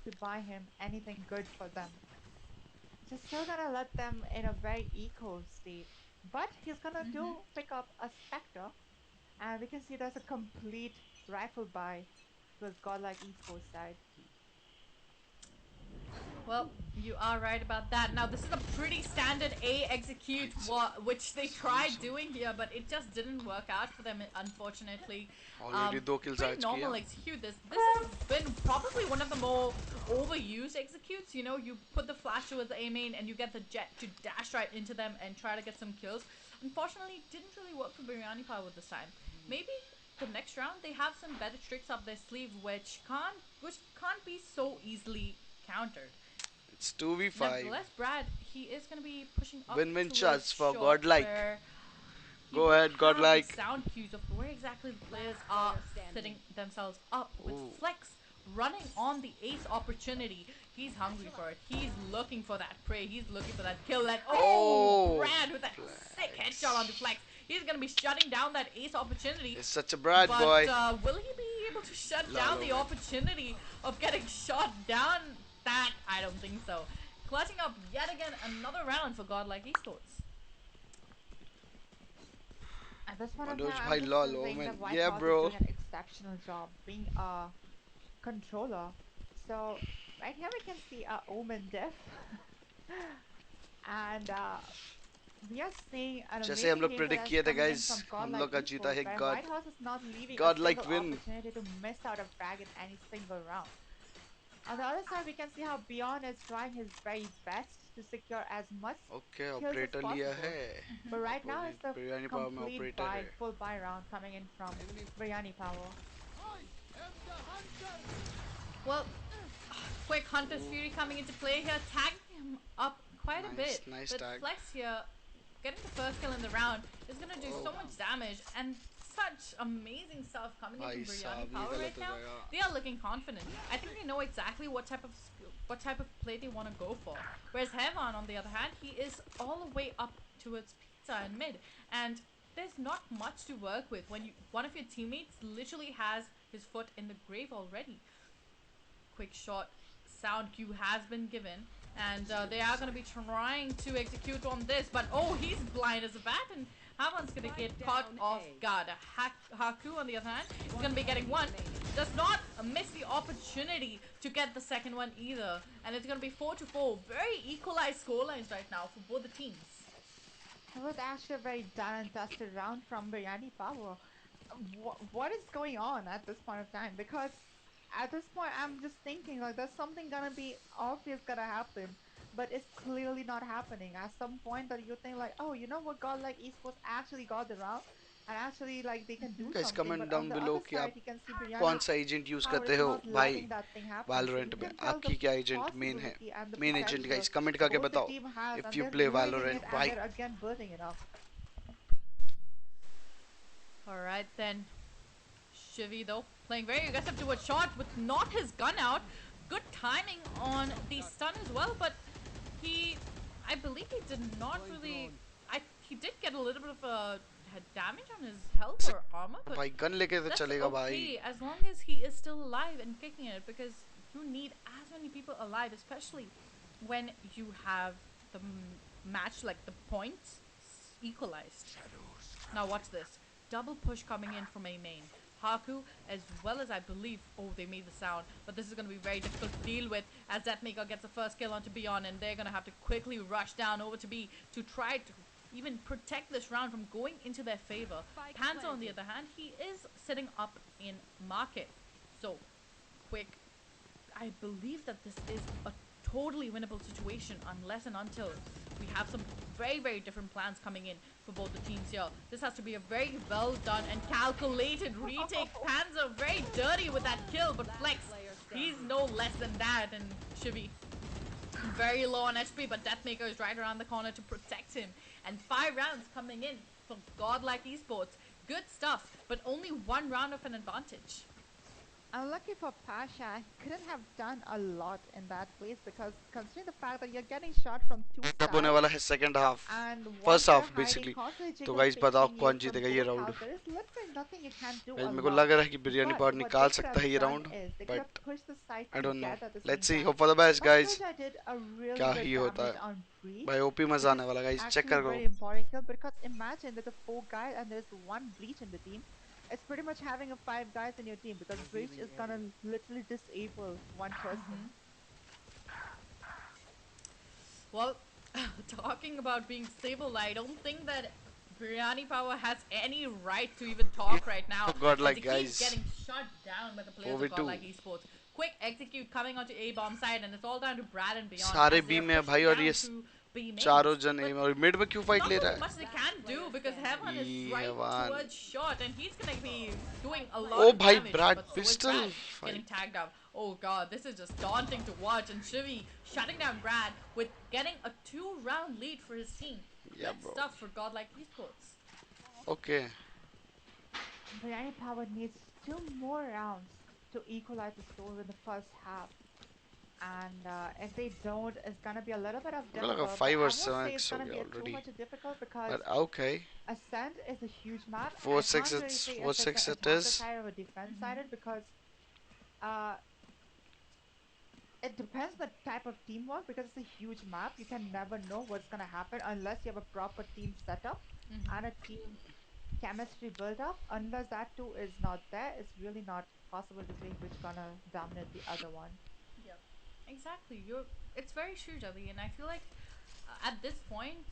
to buy him anything good for them. Just still gonna let them in a very eco state. But he's gonna do pick up a Spectre, and we can see there's a complete rifle buy with Godlike Esports side. Well, you are right about that. Now, this is a pretty standard A execute, which they tried doing here, but it just didn't work out for them, unfortunately. Already 2 kills pretty normal execute. This has been probably one of the more overused executes. You know, you put the flash towards the A main and you get the jet to dash right into them and try to get some kills. Unfortunately, it didn't really work for Biryani Power this time. Maybe the next round they have some better tricks up their sleeve, which can't be so easily countered. It's 2v5. Nevertheless, Brad, he is going to be pushing up Win-win towards shots for short, Godlike. where Go ahead, have Godlike. Sound cues of where exactly the players are setting themselves up with Flex running on the ace opportunity. He's hungry for it. He's looking for that prey. He's looking for that kill. And Brad with that sick headshot on the Flex. He's going to be shutting down that ace opportunity. It's such a Brad but, boy. Will he be able to shut down the opportunity of getting shot down? That I don't think so. Clutching up yet again another round for Godlike Esports. At this point of Manoj time, bhai, I'm just lol, saying man. that White Yeah, House bro. is doing an exceptional job being a controller. So right here we can see Omen Def, and we are seeing an जैसे हम लोग amazing predict gameplay किए थे that's coming in guys, from हम Godlike लोग का जीता है Esports, where God. White House is not leaving a Godlike single win. opportunity to miss out a frag in any single round. On the other side, we can see how Beyond is trying his very best to secure as much Okay, kills as operator लिया possible. है. But right now it's the biryani power में complete operator buy, है. full buy round coming in from Biryani Power. Well, quick Hunter's Fury coming into play here, tagging him up quite a bit. Nice But tag. Flex here, getting the first kill in the round, is going to do so much damage and such amazing stuff coming in from Biryani Power right now. They are looking confident. I think they know exactly what type of play they want to go for. Whereas Heavan, on the other hand, he is all the way up towards Pizza and mid, and there's not much to work with when one of your teammates literally has his foot in the grave already. Quick shot sound cue has been given, and they are going to be trying to execute on this, but he's blind as a bat, and Havan's going to get caught off guard. Haku, on the other hand, is going to be getting one. Does not miss the opportunity to get the second one either, and it's going to be 4-4. Very equalized scorelines right now for both the teams. It was actually a very done and dusted round from Biryani Power. What is going on at this point of time? Because at this point, I'm just thinking like there's something gonna be obvious gonna happen, but it's clearly not happening. At some point that you think like, oh, you know what, Godlike Esports actually got the round, and actually like they can do Guys, something. comment But down on the below other कि side, आप you can see Biryani कौन सा agent use Power करते is हो not भाई letting that thing happen. So Valorant you में can tell आपकी the क्या एजेंट मेन है possibility and the main agent potential guys comment करके both the बताओ team has, if and you they're play using Valorant it, and भाई they're again building it up. Alright then. Shivy though, playing very aggressive towards shot with not his gun out. Good timing on the stun as well, but I believe he did not really, he did get a little bit of damage on his health or armor, but भाई gun लेके तो that's चलेगा भाई okay as long as he is still alive and kicking it, because you need as many people alive, especially when you have the match, like the points equalized. Now watch this. Double push coming in from A main. Haku, as well as I believe, oh, they made the sound, but this is going to be very difficult to deal with as Deathmaker gets the first kill onto Beyond, and they're going to have to quickly rush down over to B to try to even protect this round from going into their favor. Panzer, on the other hand, he is sitting up in market. So, quick, I believe that this is a totally winnable situation unless and until we have some very, very different plans coming in for both the teams here. This has to be a very well done and calculated retake. Panzer very dirty with that kill, but Flex, he's no less than that, and Shivi very low on HP, but Deathmaker is right around the corner to protect him. And 5 rounds coming in for Godlike Esports. Good stuff, but only 1 round of an advantage. Unlucky for Pasha, he couldn't have done a lot in that place because considering the fact that you're getting shot from 2 अब होने वाला है sides second half, and one first player half hiding basically. constantly तो Jiggle guys बताओ facing कौन you from जीतेगा ये both round? halves. There is literally nothing you can do Guys, a मेरे को lot. लग रहा है कि बिरयानी But पावर what निकाल they could सकता है have ये done round, is they could but have pushed the side I don't know. together at the Let's same see. time. Hope for the best, But guys. Soja did a really क्या good ही होता damage है on Breach, भाई, OP मजा आने वाला guys, check actually कर very करो. important kill because imagine there's a 4 guy and there's 1 Breach in the team. It's pretty much having a 5 guys in your team because Breach is gonna literally disable 1 person. Well, talking about being stable, I don't think that Biryani Power has any right to even talk right now. Godlike, as he guys. keeps getting shut down by the players of 4v2. Godlike Esports. Quick execute coming onto A bomb side, and it's all down to Brad and Beyond. सारे as B they're में है pushing भाई, और down ये to B main. चारों जन But aim और mid में क्यों fight not ले really रहा है? much they can do because Heaven is right Heaven. towards shot, and he's gonna be doing a lot Oh of भाई, damage. Brad but so is pistol Brad fight. getting tagged out. Oh god, this is just daunting to watch, and Shivi shutting down Brad with getting a 2-round lead for his team. Yeah, Good bro. stuff for Godlike Esports. Okay. Biryani Power needs 2 more rounds to equalize the score in the first half. And if they don't, it's gonna be a little bit of Like a difficult. 5 but I or won't 7 say it's gonna be already. too much difficult because But okay. Ascent is a huge map. 4-6 I can't really it's say 4-6 it's it a is. side or a defense sided because uh, it depends the type of teamwork because it's a huge map. You can never know what's gonna happen unless you have a proper team setup and a team chemistry built up. Unless that too is not there, it's really not possible to say which gonna dominate the other one. Yep. Exactly. It's very true, Javi, and I feel like at this point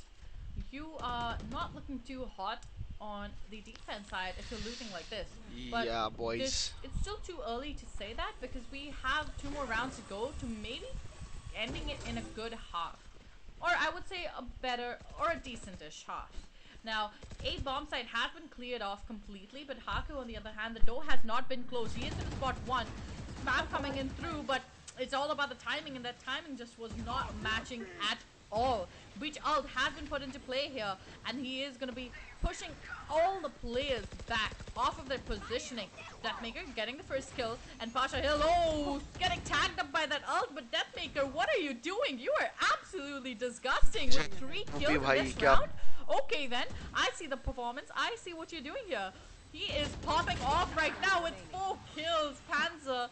you are not looking too hot on the defense side if you're losing like this. But Yeah, boys. it's still too early to say that because we have 2 more rounds to go to maybe ending it in a good half. Or I would say a better or a decentish half. Now, A bomb site has been cleared off completely, but Haku on the other hand, the door has not been closed. He is in spot 1. Spam coming in through, but it's all about the timing, and that timing just was not matching at all. Breach ult has been put into play here, and he is going to be pushing all the players back off of their positioning. Deathmaker getting the first kill, and Pasha Hill, oh, getting tagged up by that ult, but Deathmaker, what are you doing? You are absolutely disgusting with 3 kills in this round. Okay then, I see the performance, I see what you're doing here. He is popping off right now with 4 kills. Panzer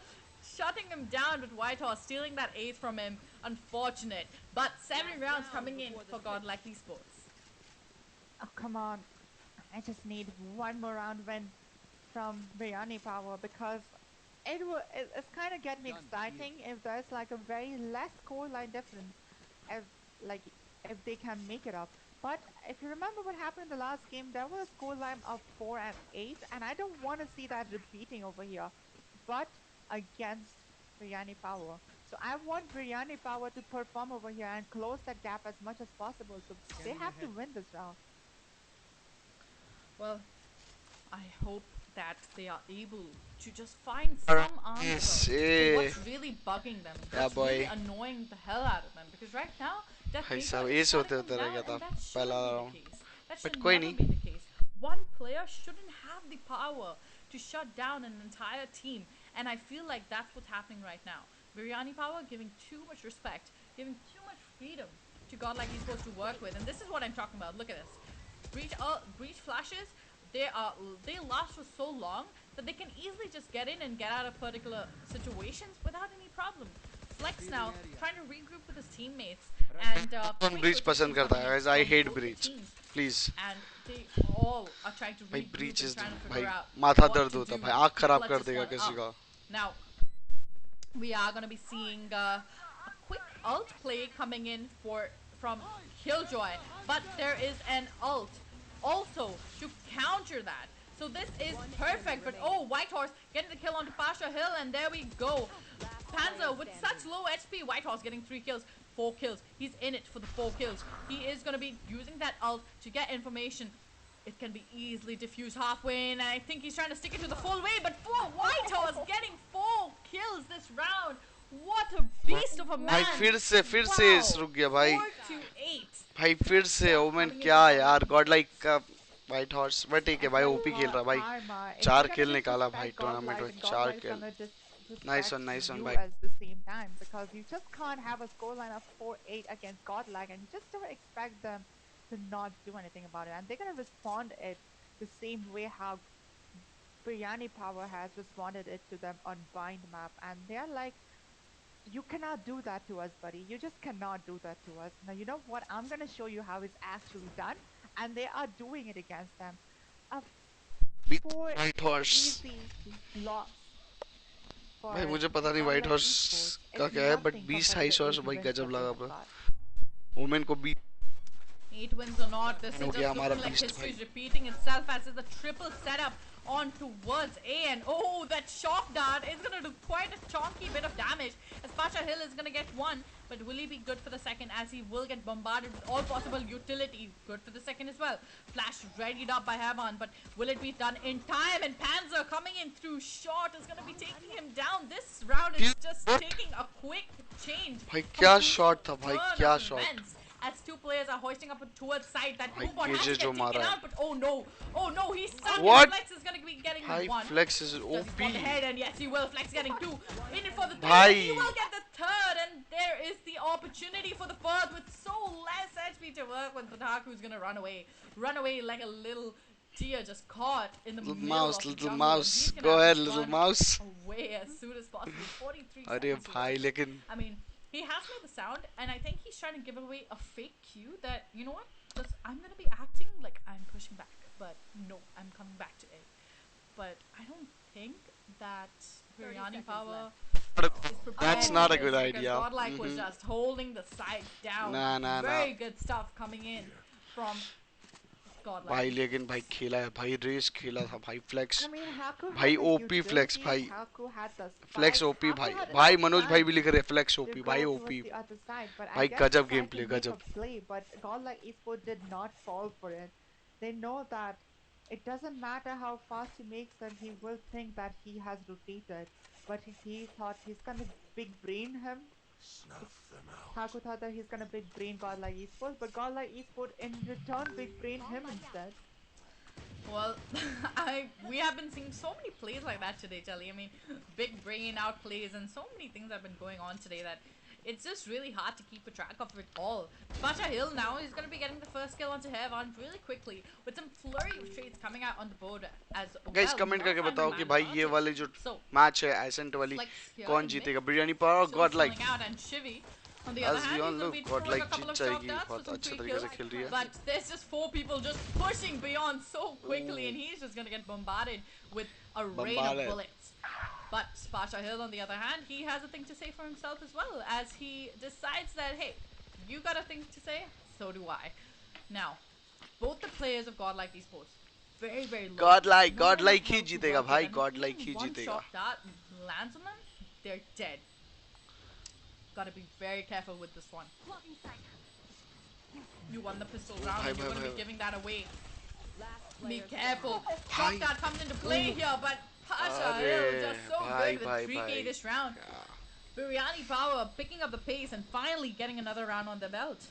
shutting him down with Whitehorse, stealing that 8th from him. Unfortunate. But 7 rounds coming in for Godlike Esports. Oh, come on. I just need 1 more round win from Biryani Power because it's kind of getting exciting if there's like a very less scoreline difference if like if they can make it up. But if you remember what happened in the last game, there was a scoreline of 4 and 8, and I don't want to see that repeating over here. But against Biryani Power. So I want Biryani Power to perform over here and close that gap as much as possible. So they have to win this round. Well, I hope that they are able to just find some answer to what's really bugging them, what's really annoying the hell out of them. Because right now, Deathmaker is shutting them down, and that shouldn't be the case. That should never be the case. One player shouldn't have the power to shut down an entire team, and I feel like that's what's happening right now. Biryani Power giving too much respect, giving too much freedom to Godlike Esports to work with, and this is what I'm talking about. Look at this. Breach flashes, they last for so long that they can easily just get in and get out of particular situations without any problem. Flex now trying to regroup with his teammates and कौन breach पसंद करता है guys? I hate breach. Please. And they all are trying to भाई regroup breach is and trying to भाई figure out माथा what दर्द to होता है do. भाई आँख खराब Clutch कर this देगा one किसी up. का. Now we are gonna be seeing a quick ult play coming in from Killjoy, but there is an ult also to counter that. So this is perfect, but oh, Whitehorse getting the kill onto Pasha Hill, and there we go. Panzer with such low HP, Whitehorse getting 3 kills, 4 kills. He's in it for the 4 kills. He is going to be using that ult to get information. It can be easily diffused halfway, and I think he's trying to stick it to the full way, but poor Whitehorse getting 4 kills this round. What a beast of a man. भाई फिर से रुक गया भाई. 4-8. भाई फिर से women क्या यार गॉड लाइक का वाइट हॉर्स बट ठीक है भाई ओपी खेल रहा भाई 4 किल निकाला भाई टूर्नामेंट में 4 किल nice one भाई at the same time because you just can't have a scoreline of 4-8 against Godlike and you just don't expect them to not do anything about it, and they're gonna respond it the same way how Biryani Power has responded it to them on Bind map, and they're like, you cannot do that to us, buddy. You just cannot do that to us. Now, you know what? I'm going to show you how it's actually done. And they are doing it against them. A white horse loss. भाई मुझे पता नहीं white horse का क्या है but 20 high horse भाई गजब लगा पर वुमेन को 8 wins or not, this is just looking like history is repeating itself as is the triple setup on towards A, and oh, that shock dart is going to do quite a chonky bit of damage as Pasha Hill is going to get 1, but will he be good for the second as he will get bombarded with all possible utility. Good for the second as well. Flash readied up by Havan, but will it be done in time? And Panzer coming in through short is going to be taking him down. This round is just taking a quick change. भाई क्या shot था भाई क्या shot as 2 players are hoisting up towards side that Kubot has KJ to get जो taken मारा out, but oh no, he's stuck. What? Flex is gonna be getting भाई 1. Flex is Does he OP spot the head? And yes, he will. Flex getting 2. In it for the 3. भाई He will get the 3rd, and there is the opportunity for the 4th with so less HP to work with. Kotaku's gonna run away like a little deer just caught in the middle of the little jungle, mouse, and he's go gonna ahead have to little run mouse away as soon as possible. 43 अरे seconds भाई left. लेकिन I mean, he has made the sound, and I think he's trying to give away a fake cue that, you know what, I'm going to be acting like I'm pushing back, but no, I'm coming back to A. But I don't think that Biryani Power is prepared. That's not a good idea. Godlike was just holding the side down. Very good stuff coming in from Godlike. भाई लेकिन भाई खेला है भाई race खेला था भाई flex I mean, Haku had भाई the ओपी फ्लेक्स utility, भाई Haku had the flex spike, OP Haku भाई had भाई enough मनोज time भाई भी लिख रहे हैं फ्लेक्स to ओपी go भाई towards OP the other side, but I भाई guess गजब they game tried to play make a गजब play, but Godlike Esports did not fall for it. They know that it doesn't matter how fast he makes them, he will think that he has rotated. But he thought he's gonna big brain him. Haku thought that he's gonna big brain Godlike Esports, but Godlike Esports in return big brain him instead. Well, we have been seeing so many plays like that today, Charlie. I mean, big brain out plays and so many things have been going on today that it's just really hard to keep a track of it all. Pasha Hill now is going to be getting the first kill onto Hevan really quickly with some flurry of trades coming out on the board as guys well. Comment करके बताओ कि भाई ये वाली जो So, match है accent वाली कौन जीतेगा बिरयानी पावर और Godlike out and Shivy. On the other As hand, we all he's going to know, be throwing a Godlike couple of Jeet shock जाएगी darts बहुत for some अच्छे free तरीके से kills, खेल रही है but there's just 4 people just pushing beyond so quickly, and he's just going to get bombarded with a rain of bullets. But Pasha Hill, on the other hand, he has a thing to say for himself as well, as he decides that, hey, you got a thing to say, so do I. Now, both the players of Godlike Esports, very, very low. Godlike ही जीतेगा भाई, Godlike ही जीतेगा. One shot dart lands on them, they're dead. Gotta be very careful with this one. You won the pistol round and you're gonna be giving that away. Be careful. Shock dart comes into play here, but Pasha Hill just so good with 3k this round. Biryani Power picking up the pace and finally getting another round on the belt.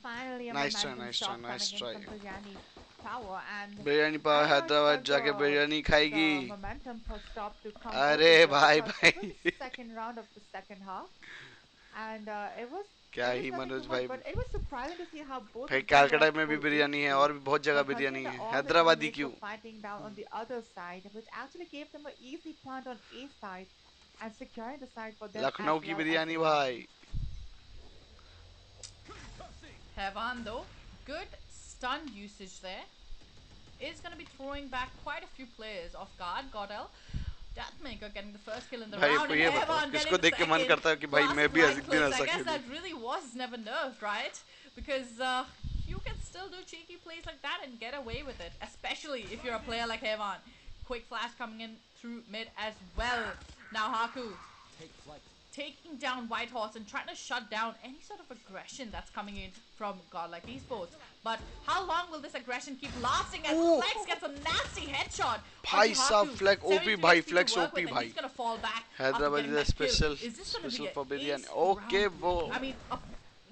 Finally, a Nice try, momentum nice shot try, nice coming in try. from Biryani Power, and biryani power I thought Hyderabad that जाके biryani the खाएगी. momentum stopped to come अरे over भाई because भाई. it was the second round of the second half, and it was क्या ही nothing Manoj too भाई. much, but it was surprising to see how both भाई of them Calcutta were में भी full biryani है AC. और भी बहुत जगह But बिरयानी considering है all the हैदराबादी teammates क्यों were fighting down on the other side, which actually gave them an easy plant on A side. and securing the side for them as Lucknow की well as biryani the भाई. Hevan though, good stun usage there. Is going to be throwing back quite a few players off guard. Godel, Deathmaker getting the first kill in the भाई round, को and ये बताओ Hevan किसको getting the देख के मन second. करता है कि भाई मैं भी Classic एक right दिन clicks. ऐसा I guess खेलूं. that really was never nerfed, right? Because you can still do cheeky plays like that and get away with it, especially if you're a player like Hevan. Quick flash coming in through mid as well. Now Haku taking down Whitehorse and trying to shut down any sort of aggression that's coming in from Godlike Esports. But how long will this aggression keep lasting as Ooh. Flex gets a nasty headshot? भाई साहब Flex OP भाई Flex OP भाई. He's gonna fall back. Hyderabad after getting is a that kill. special Is this gonna be special an for biryani. ace Okay round? वो. I mean,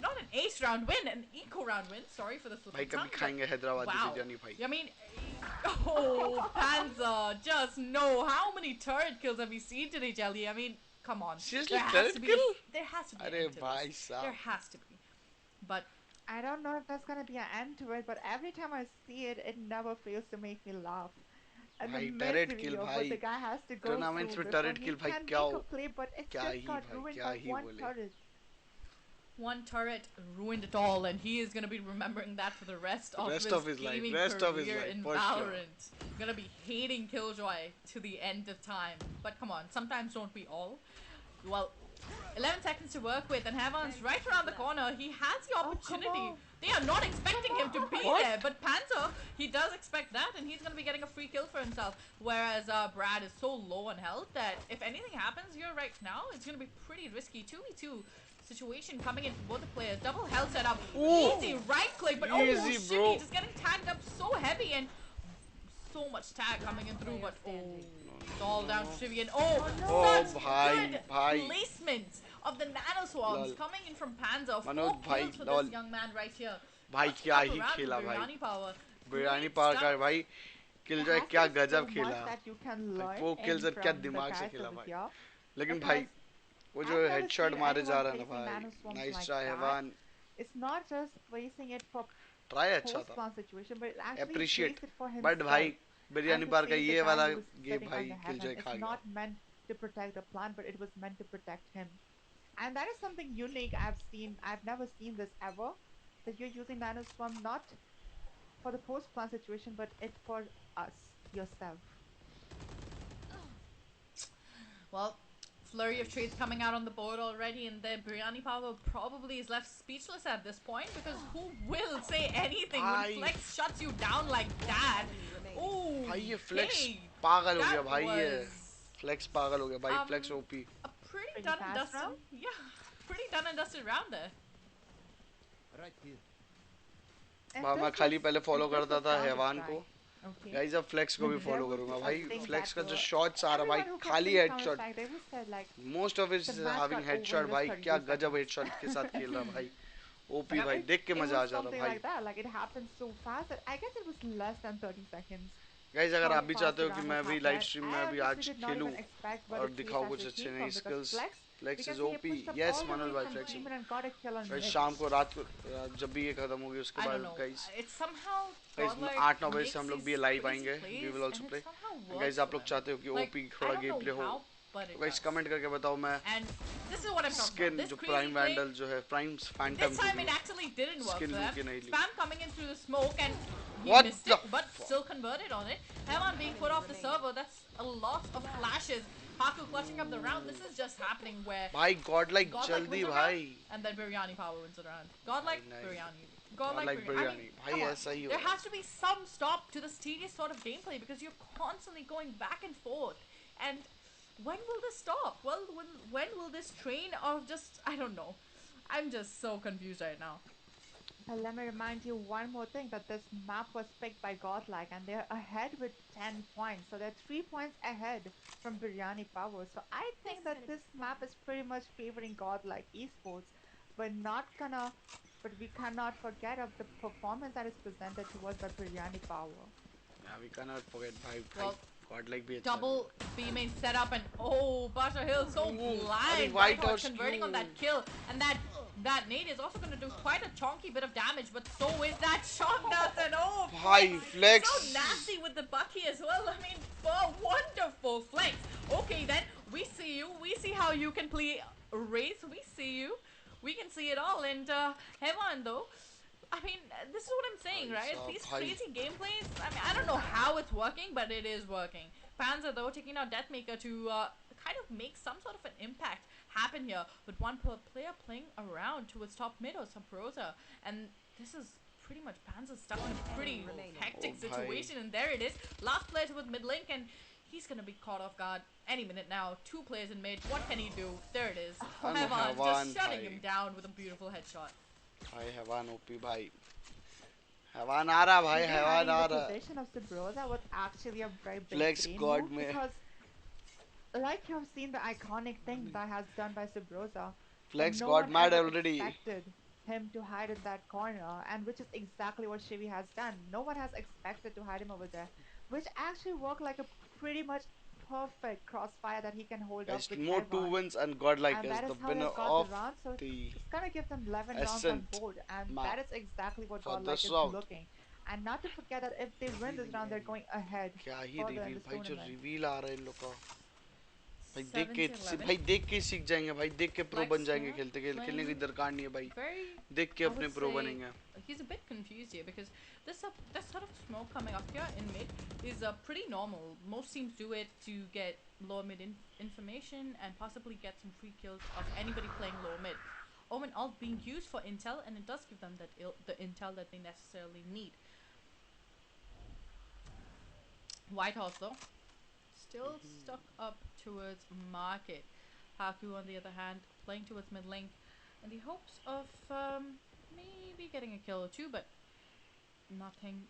not an ace round win, an eco round win. Sorry for the slip भाई of tongue. कभी खाएंगे Hyderabadi Wow. Biryani भाई. I mean, oh, Panzer, just know how many turret kills have we seen today, Jelly? I mean, come on. Seriously, There has turret to be kill? There has to be an अरे end to भाई this. साहब. There has to be. But I don't know if that's gonna be an end to it, but every time I see it, it never fails to make me laugh. And भाई, the turret misery kill of भाई. what the guy has to go Tournaments through में before turret he kill भाई can क्या make a हो- play, but it's क्या just ही got भाई, ruined क्या by he one बोले. turret. one turret ruined it all, and he is going to be remembering that for the rest of Rest his of his life, gaming rest career of his life, in for sure. Valorant. Gonna be hating Killjoy to the end of time. But come on, sometimes don't we all? Well, 11 seconds to work with, and Heaven's right around the corner. He has the opportunity. on. They are not expecting him to be What? there, but Panzer, he does expect that, and he's going to be getting a free kill for himself. Whereas Brad is so low on health that if anything happens here right now, it's going to be pretty risky. 2v2 situation coming in for both the players. Double health setup. Ooh. Easy right click, but Easy, oh, shit, bro. just getting tagged up so heavy, and so much tag coming in through, but oh, it's all down to Shivy, and oh, Oh, such bhai, good bhai. placement of the nano swarms Lol. coming in from Panzer. Manoj, 4 kills bhai, for lol. this young man right here. भाई Up क्या ही around खेला भाई. Biryani Power. Biryani Great पार stuff. का भाई. किल जाए There क्या has to be गजब so खेला. much that you can learn वो kills in क्या from the दिमाग से guys खेला over भाई. here, लेकिन because भाई वो जो I've never हेडशॉट seen मारे जा anyone रहा है ना facing भाई. nano swarms nice like try that. Heaven. It's not just placing it for try अच्छा था. post-plan situation, but it actually Appreciate. placed it for himself. But भाई biryani And to पार का save the ये guy वाला who was ये sitting भाई on the kill heaven. जाए खा It's गया. not meant to protect the plant, but it was meant to protect him. And that is something unique I've seen. I've never seen this ever. That you're using nano swarm not for the post-plant situation, but it for us, yourself. Well, flurry of trades coming out on the board already, and the Biryani Power probably is left speechless at this point, because who will say anything when Bhai. Flex shuts you down like that? Ooh, भाई ये flex okay. पागल हो That गया भाई ये. was flex पागल हो गया भाई. Um, flex OP. a pretty Pretty done and fast dusted. round? Yeah, pretty done and dusted round there. Right here. And मैं this खाली was- पहले फॉलो and this करता was था Counter हेवान को. Strike. Okay. गाइस अब flex को भी But follow there करूंगा was भाई. a thing फ्लेक्स का that जो were- शॉट्स आ रहा भाई everyone who kept खाली playing headshot. Counter-Strike, they just said like, most of is The match having got headshot over in भाई. just क्या 32 गजब seconds. हेडशॉट के साथ खेल रहा भाई. ओपी But भाई it- देख के it मजा आ was जाता something भाई. like that. Like it happened so fast that I guess it was less than 30 seconds. Guys अगर how आप भी fast चाहते हो the कि round मैं was भी happened. लाइव स्ट्रीम में I अभी honestly आज did not खेलूं even expect what और the दिखाऊं pace कुछ actually अच्छे came नए from, because skills. Flex, flex because is he had OP. pushed up yes all the Manoj way भाई from flex. Demon and got a kill on फिर mid. शाम को रात को जब भी ये खत्म होगी उसके I बाद don't know. Guys It's somehow guys Godlike 8-9 बजे से हम लोग makes भी these लाइव crazy आएंगे. plays, we will also and it play. somehow works guys आप for लोग them. चाहते हो कि Like, ओपी I थोड़ा don't गेम know प्ले हो. how, but it guys does. Comment करके बताओ. मैं And this is what I'm talking about. Skin This जो crazy प्राइम play, वैंडल जो है prime Phantom this time it actually didn't work Skin for looking them. really. Spam coming in through the smoke, and he What missed the it, but still converted on it. Heaven being put off the server, that's a lot of flashes. Haku clutching up the round. This is just happening where भाई God like Godlike जल्दी wins a भाई. round, and then Biryani Power wins the round. Godlike, Nice. Biryani. Godlike I Biryani. mean, भाई come on. ऐसा ही There होगा. has to be some stop to this tedious sort of gameplay, because you're constantly going back and forth. And when will this stop? Well, when will this train of just, I don't know. I'm just so confused right now. Let me remind you one more thing, that this map was picked by Godlike and they're ahead with 10 points. So they're 3 points ahead from Biryani Power. So I think that this map is pretty much favoring Godlike Esports. But we cannot forget of the performance that is presented to us by Biryani Power. Yeah, we cannot forget भाई. Well, God like भी अच्छा. Double B main setup, and oh, Basha Hill so Ooh, blind. White Whitehorse Horse converting on that Q. kill, and that nade is also going to do quite a chonky bit of damage, but so is that shock dust, and oh, भाई Flex. so nasty with the Bucky as well. I mean, wonderful flex. Okay then, we see you, we see how you can play race. We see you. We can see it all. And Hevan though, I mean, this is what I'm saying, right? These crazy gameplays. I mean, I don't know how it's working, but it is working. Panzer though taking out Deathmaker to kind of make some sort of an impact happen here, with one player playing around towards top mid or Sabrosa, and this is pretty much Panzer stuck in a pretty hectic situation, and there it is. Last player towards mid link, and he's gonna be caught off guard any minute now. Two players in mid. What can he do? There it is. Hevan just shutting him down with a beautiful headshot. Hi, Hevan OP bhai. Hevan aa raha bhai, Hevan aa The raha. position of Sabrosa was actually a very big Flex brain God move mein. because, like you have seen the iconic thing that has done by Sabrosa, Flex no got one mad ever already. expected him to hide in that corner, and which is exactly what Shivi has done. No one has expected to hide him over there, which actually worked like a pretty much perfect crossfire that he can hold up Guys, with more 2 Evan. wins and Godlike And is that the is how winner they've got of the round. So the it's gonna give them 11 rounds on Ascent board, and map that is exactly what for Godlike this is round. looking. And not to forget that if they win this round, they're going ahead क्या ही further in reveal this भाई, जो tournament. Reveal आ रहा है इन लोग का भाई, 7 to 11. भाई देख के सीख जाएंगे भाई, देख के प्रो Flex बन जाएंगे, here, खेलने की playing दरकार नहीं है भाई, very, देख के I अपने would प्रो say, बनेंगे. he's a bit confused here because this sort of smoke coming up here in mid is pretty normal. Most teams do it to get low mid information and possibly get some free kills of anybody playing low mid. Omen alt being used for intel, and it does give them that the intel that they necessarily need. Whitehorse though, still stuck up towards market. Haku on the other hand playing towards mid lane in the hopes of maybe getting a kill or two, but nothing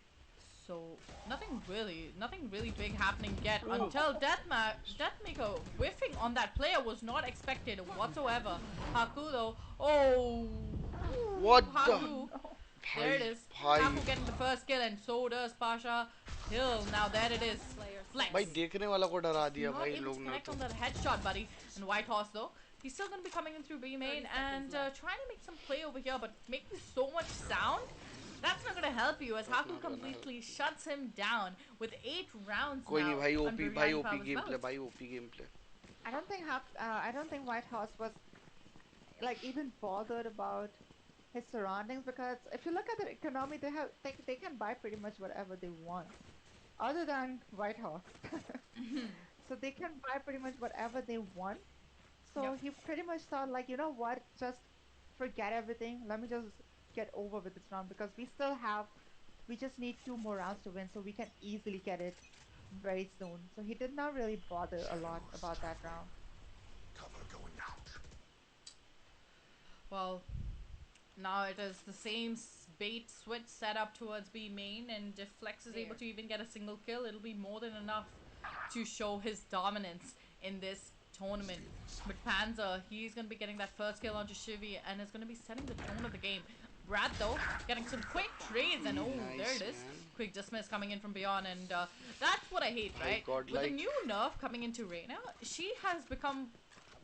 nothing really big happening yet until Deathmaker whiffing on that player was not expected whatsoever. Haku though, oh, What the? Haku, there it is. भाई Haku getting the first kill, and so does Pasha Hill. Now there it is. Flex. भाई देखने वाला को डरा दिया Not भाई able लोग to ने connect तो. on that headshot, buddy. And Whitehorse though, he's still gonna be coming in through B main and trying to make some play over here, but making so much sound, that's not gonna help you as Haku completely shuts him down with 8 rounds कोई नहीं now भाई, under OP भाई, Biryani OP Power's game play belt. भाई, OP game play. I don't think Whitehorse was like even bothered about his surroundings, because if you look at their economy, they can buy pretty much whatever they want, other than Whitehorse. So they can buy pretty much whatever they want. So Yep. he pretty much thought like, you know what, just forget everything. Let me just get over with this round because we just need 2 more rounds to win, so we can easily get it very soon. So he did not really bother a lot about that round. Well, now it is the same bait switch set up towards B main, and if Flex is able to even get a single kill, it'll be more than enough to show his dominance in this tournament. But Panzer, he's going to be getting that first kill onto Shivi and is going to be setting the tone of the game. Brad though, getting some quick trades, and oh, Nice, there it is. man. Quick dismiss coming in from beyond, and that's what I hate, My right? God, With a like- new nerf coming into Reyna, she has become,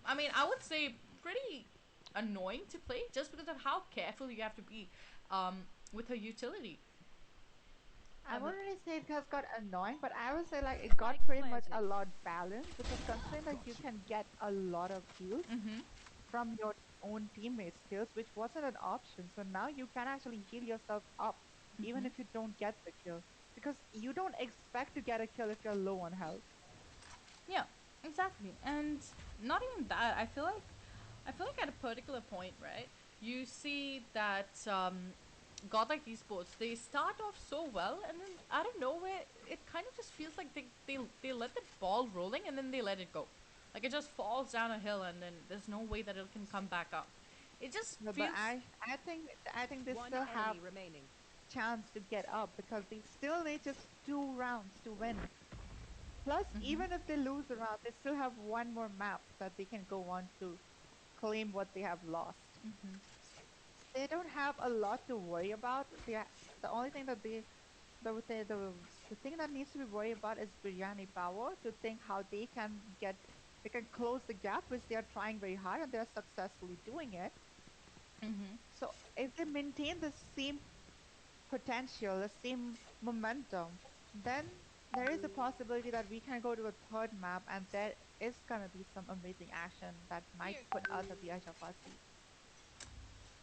I mean, I would say pretty annoying to play just because of how careful you have to be with her utility. I Um, wouldn't really say it has got annoying, but I would say like it got pretty much a lot balanced, because considering that you can get a lot of heals from your own teammates' kills, which wasn't an option. So now you can actually heal yourself up, even if you don't get the kill, because you don't expect to get a kill if you're low on health. Yeah, exactly. And not even that. I feel like at a particular point, right? You see that Godlike Esports, they start off so well, and then out of nowhere, it kind of just feels like they let the ball rolling and then they let it go. Like it just falls down a hill, and then there's no way that it can come back up. It just No, feels. but I think they still have chance to get up, because they still need just 2 rounds to win. Plus, even if they lose a round, they still have 1 more map that they can go on to claim what they have lost. They don't have a lot to worry about. The only thing that the thing that needs to be worried about is Biryani Power, to think how they can close the gap, which they are trying very hard and they're successfully doing it. So if they maintain the same potential, the same momentum, then there is a possibility that we can go to a third map, and is gonna be some amazing action that might put us at the edge of our seat.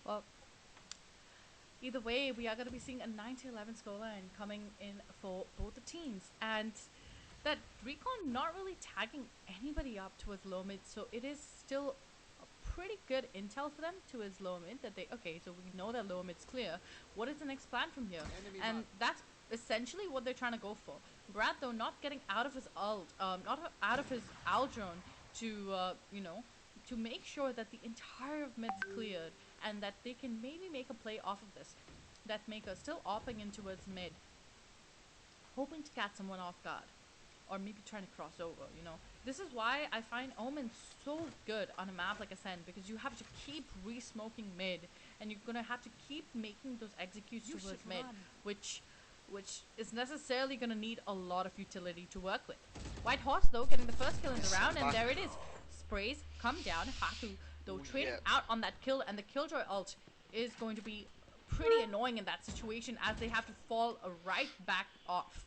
Well, either way, we are going to be seeing a 9-11 scoreline coming in for both the teams. And that Recon not really tagging anybody up towards low mid, so it is still a pretty good intel for them towards low mid that they, okay, so we know that low mid's clear. What is the next plan from here? Enemy And mark. that's essentially what they're trying to go for. Brad, though, not getting out of his ult, not out of his Aldrone to, to make sure that the entire mid's cleared and that they can maybe make a play off of this. That Maker still opping in towards mid, hoping to catch someone off guard, or maybe trying to cross over, This is why I find Omen so good on a map like Ascent, because you have to keep re-smoking mid, and you're gonna have to keep making those executes towards mid, which is necessarily gonna need a lot of utility to work with. White Horse, though, getting the first kill in the round, and there it is. Sprays come down. Haku, though, trading out on that kill, and the Killjoy ult is going to be pretty annoying in that situation as they have to fall right back off.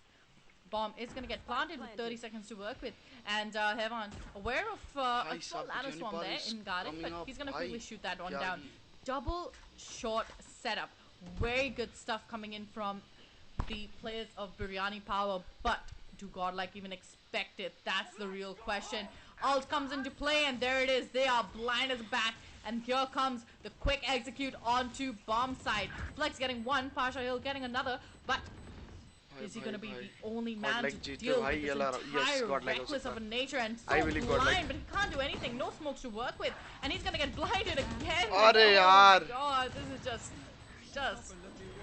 Bomb is going to get planted with 30 seconds to work with, and Hevan aware of a full ladder swarm there in Garden, but he's going to quickly shoot that one down. Double short setup. Very good stuff coming in from the players of Biryani Power, but do Godlike even expect it? That's the real question. Ult comes into play, and there it is. They are blind as a bat, and here comes the quick execute onto bomb side. Flex getting one, Pasha Hill getting another, but is he going to be the only man to deal with this entire reckless of a nature and so blind, but he can't do anything. No smokes to work with, and he's going to get blinded again. Oh my god, this is just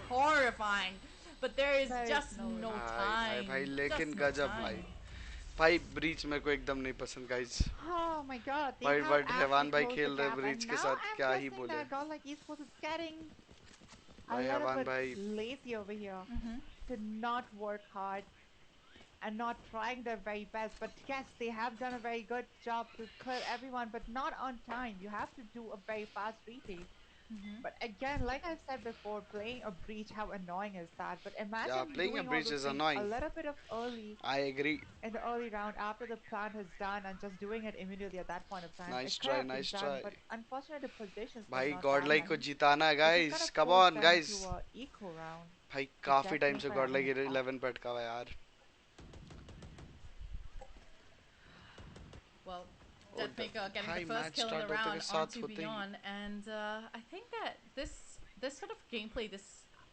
horrifying. But there is just no time. भाई लेकिन गजब भाई breach मेरे को एकदम नहीं पसंद guys. Oh my god, they But have हेवान भाई actually खेल closed रहे the gap, ब्रीच and के now साथ I'm क्या ही guessing बोले. that Godlike Esports is getting a भाई little हेवान bit भाई lazy over here to not work hard and not trying their very best. But yes, they have done a very good job to clear everyone, but not on time. You have to do a very fast retake. But again, like I said before, playing a breach, how annoying is that? But imagine playing a doing all breach those is things annoying. a little bit of early I agree. in the early round after the plant is done and just doing it immediately at that point of time. Nice It could try, have been nice done, try. but unfortunately the positions were भाई not that Godlike को money, जिताना है which is guys. gonna Come force on them guys. to a eco round. भाई The काफी time से Deathmaker having Godlike it off. 11 पे अटका हुआ है यार. Well, Deathmaker getting the first kill in the round onto Beyond, and I think that this sort of gameplay,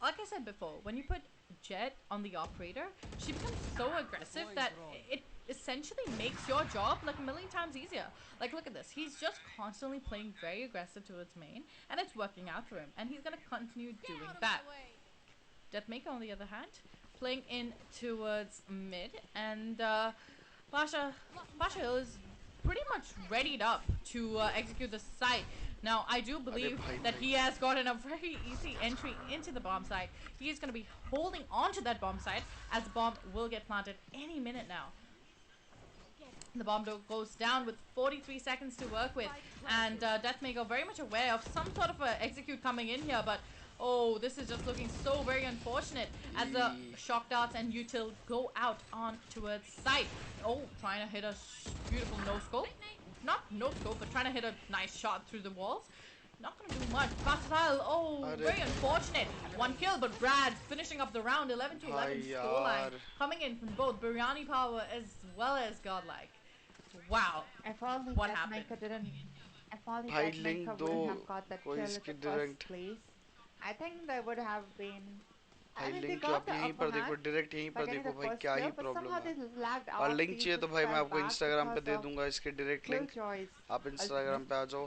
like I said before, when you put Jet on the operator, she becomes so aggressive that it essentially makes your job like a million times easier. Like, look at this. He's just constantly playing very aggressive towards main, and it's working out for him, and he's going to continue doing that. Deathmaker, on the other hand, playing in towards mid, and Pasha Hill is pretty much readied up to execute the site. Now, I do believe that he has gotten a very easy entry into the bomb site. He is going to be holding on to that bomb site, as the bomb will get planted any minute now. The bomb goes down with 43 seconds to work with, and Deathmaker very much aware of some sort of a execute coming in here, but oh, this is just looking so very unfortunate as the shock darts and util go out on towards site. Oh, trying to hit a beautiful no-scope. Not no-scope, but trying to hit a nice shot through the walls. Not going to do much. Pascal, oh, very unfortunate. One kill, but Brad finishing up the round. 11 to 11 scoreline. Coming in from both Biryani Power as well as Godlike. Wow. If only What Deathmaker happened? if only Deathmaker wouldn't have got that kill in the first place, I think there would have been. I mean, they link got आप the यहीं upper पर देखो, hand direct यहीं by पर getting देखो the भाई first क्या ही kill, but problem somehow है. they lagged और out. लिंक They चाहिए तो just भाई मैं fell आपको back इंस्टाग्राम पे because दे of दूंगा इसके डायरेक्ट लिंक. Killjoy's आप इंस्टाग्राम पे आ जाओ.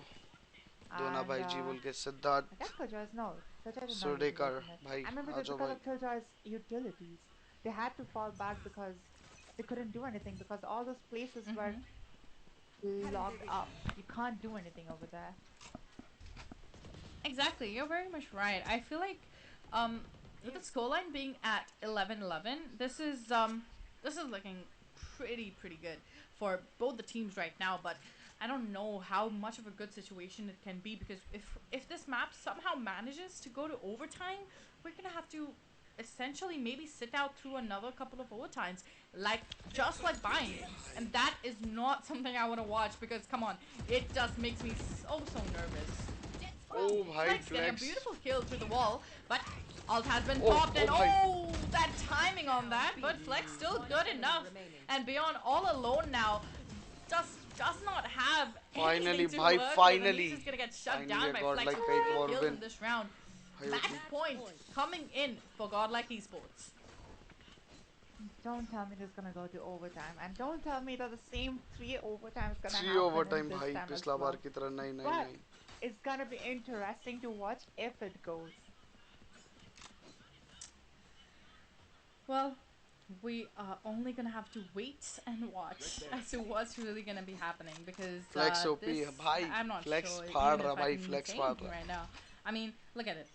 दोना भाई जी बोल के I Siddharth guess Killjoy's no. Killjoy did not सुडेकर even भाई I remember आ that जाओ because भाई. of Killjoy's utilities, they had to fall back because they couldn't do anything because all those places were locked up. You can't do anything over there. Exactly, you're very much right. I feel like with the scoreline being at 11-11, this is looking pretty good for both the teams right now, but I don't know how much of a good situation it can be, because if this map somehow manages to go to overtime, we're gonna have to essentially maybe sit out through another couple of overtimes, like just like mine, and that is not something I want to watch because come on, it just makes me so nervous. Oh bhai, Flex getting a Flex. beautiful kill through the wall, but ult has been Oh, popped, and oh bhai. oh, that timing on that, but Flex still good enough, and Beyond all alone now, just does not have Finally, anything to bhai, work with, finally. and he's just gonna get shut Finally, down a by godlike Flex with pick 3 or kills win. in this round. Bhai, Match okay. point coming in for Godlike Esports. Don't tell me this is gonna go to overtime, and don't tell me that the same 3 overtimes gonna 3 happen overtime in this bhai, time as पिछला बार well. की तरह 9 9 But 9. it's gonna be interesting to watch if it goes. Well, we are only gonna have to wait and watch as to what's really gonna be happening because Flex OP, this, bhai. I'm not Flex sure फाड़ even रहा if I भाई, can Flex say फाड़ anything रहा. right now. I mean, look at it.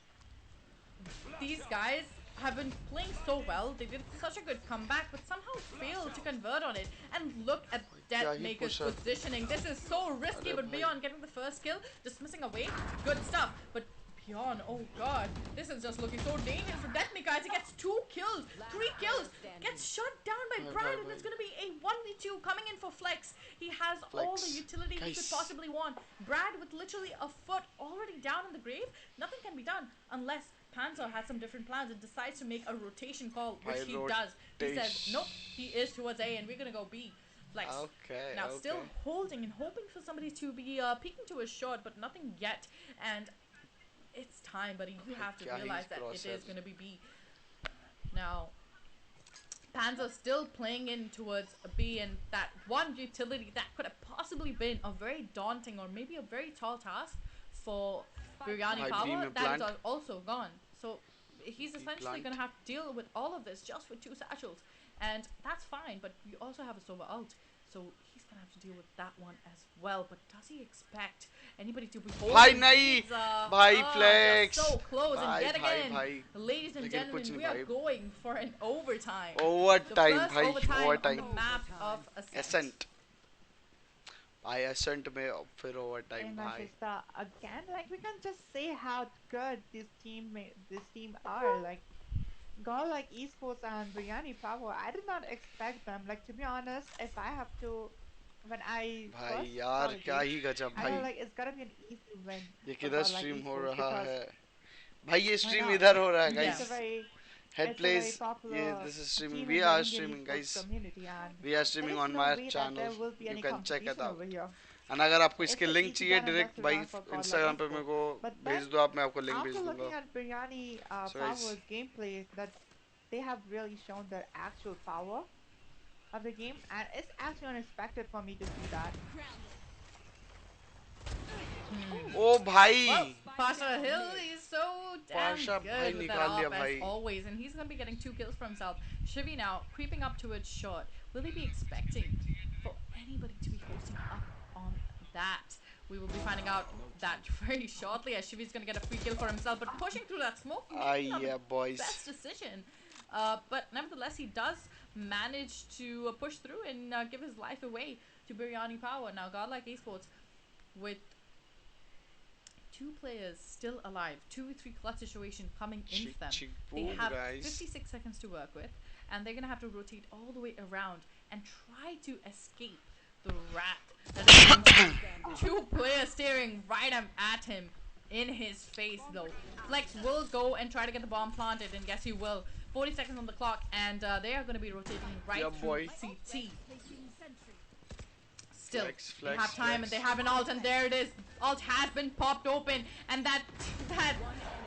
These guys have been playing so well. They did such a good comeback, but somehow failed to convert on it. And look at क्या ही Deathmaker's push-up. positioning. This is so risky, अरे but भाई. Beyond getting the first kill, dismissing away, good stuff. But Beyond, oh god, this is just looking so dangerous for Deathmaker as he gets 2 kills, 3 kills, gets shut down by Bye, Brad, bye, and bye. it's gonna be a 1v2 coming in for Flex. He has all the Flex. utility he could Guys. possibly want. Brad with literally a foot already down in the grave, nothing can be done unless Panzer has some different plans and decides to make a rotation call, which he does. He says, nope, he is towards A and we're gonna go B. Flex. Okay, Now okay. still holding and hoping for somebody to be peeking to his shot, but nothing yet. And it's time, buddy. You have to क्या ही realize that it CORSAIR. is gonna be B. Now, Panzer still playing in towards a B, and that one utility that could have possibly been a very daunting or maybe a very tall task for Biryani Might be Power, in that is plant. also gone. So he's essentially plant. going to have to deal with all of this just with 2 satchels, and that's fine, but you also have a Sova ult, so he's going to have to deal with that one as well. But does he expect anybody to be holding भाई नहीं, these, भाई just Flex. so close, भाई, and yet भाई, again, भाई. ladies and लेकिन gentlemen, कुछ नहीं we are भाई. going for an overtime. The Overtime first भाई, overtime overtime. on the map of Ascent. Ascent. भाई Ascent में फिर overtime And भाई. Nashista, again, like we can just say how good this team are. Like like Esports and Biryani Power, I did not expect them. Like to be honest, if I have to, when I भाई first saw यार the क्या game, ही गजब I भाई. thought like it's gonna be an easy win. ये for किधर Godlike stream हो Esports रहा because है? भाई ये why stream not? इधर हो रहा है Yeah. guys. It's a very Head it's a very plays. popular Yeah, this is streaming. team We in the are Indian streaming, esports guys. community, and We are there streaming is on no my way that channel. there will be You any can check it competition out. over here. And अगर आपको It's इसके an link easy चाहिए done and direct dusted भाई round for Godlike Instagram पे Esports. मेरे को But भेज then, दो आप, मैं आपको लिंक भेज after looking दूंगा. at Biryani So guys, Power's gameplay, that they have really shown their actual power of the game, and it's actually unexpected for me to see that. ओ भाई Well, Pasha Hill is so damn Pasha good भाई with that निकाल लिया op as भाई. always, and he's gonna be getting 2 kills for himself. Shivy now creeping up to its shot. Will he be expecting for anybody to be hosting up on that? We will be finding out that very shortly as Shivy's gonna get a free kill for himself, but pushing through that smoke, maybe not yeah the boys. best decision. But nevertheless, he does manage to push through and give his life away to Biryani Power. Now, Godlike Esports with 2 players still alive, 2v3 clutch situation coming in Chick, for them. chick, They boom, have guys. 56 seconds to work with, and they're gonna have to rotate all the way around and try to escape the rat that is 2 players staring right at him in his face though. Flex will go and try to get the bomb planted, and guess he will. 40 seconds on the clock, and they are going to be rotating right Yeah, through boy. CT. Still, Flex, they flex, have time, flex. and they have an ult, and there it is. Ult has been popped open, and that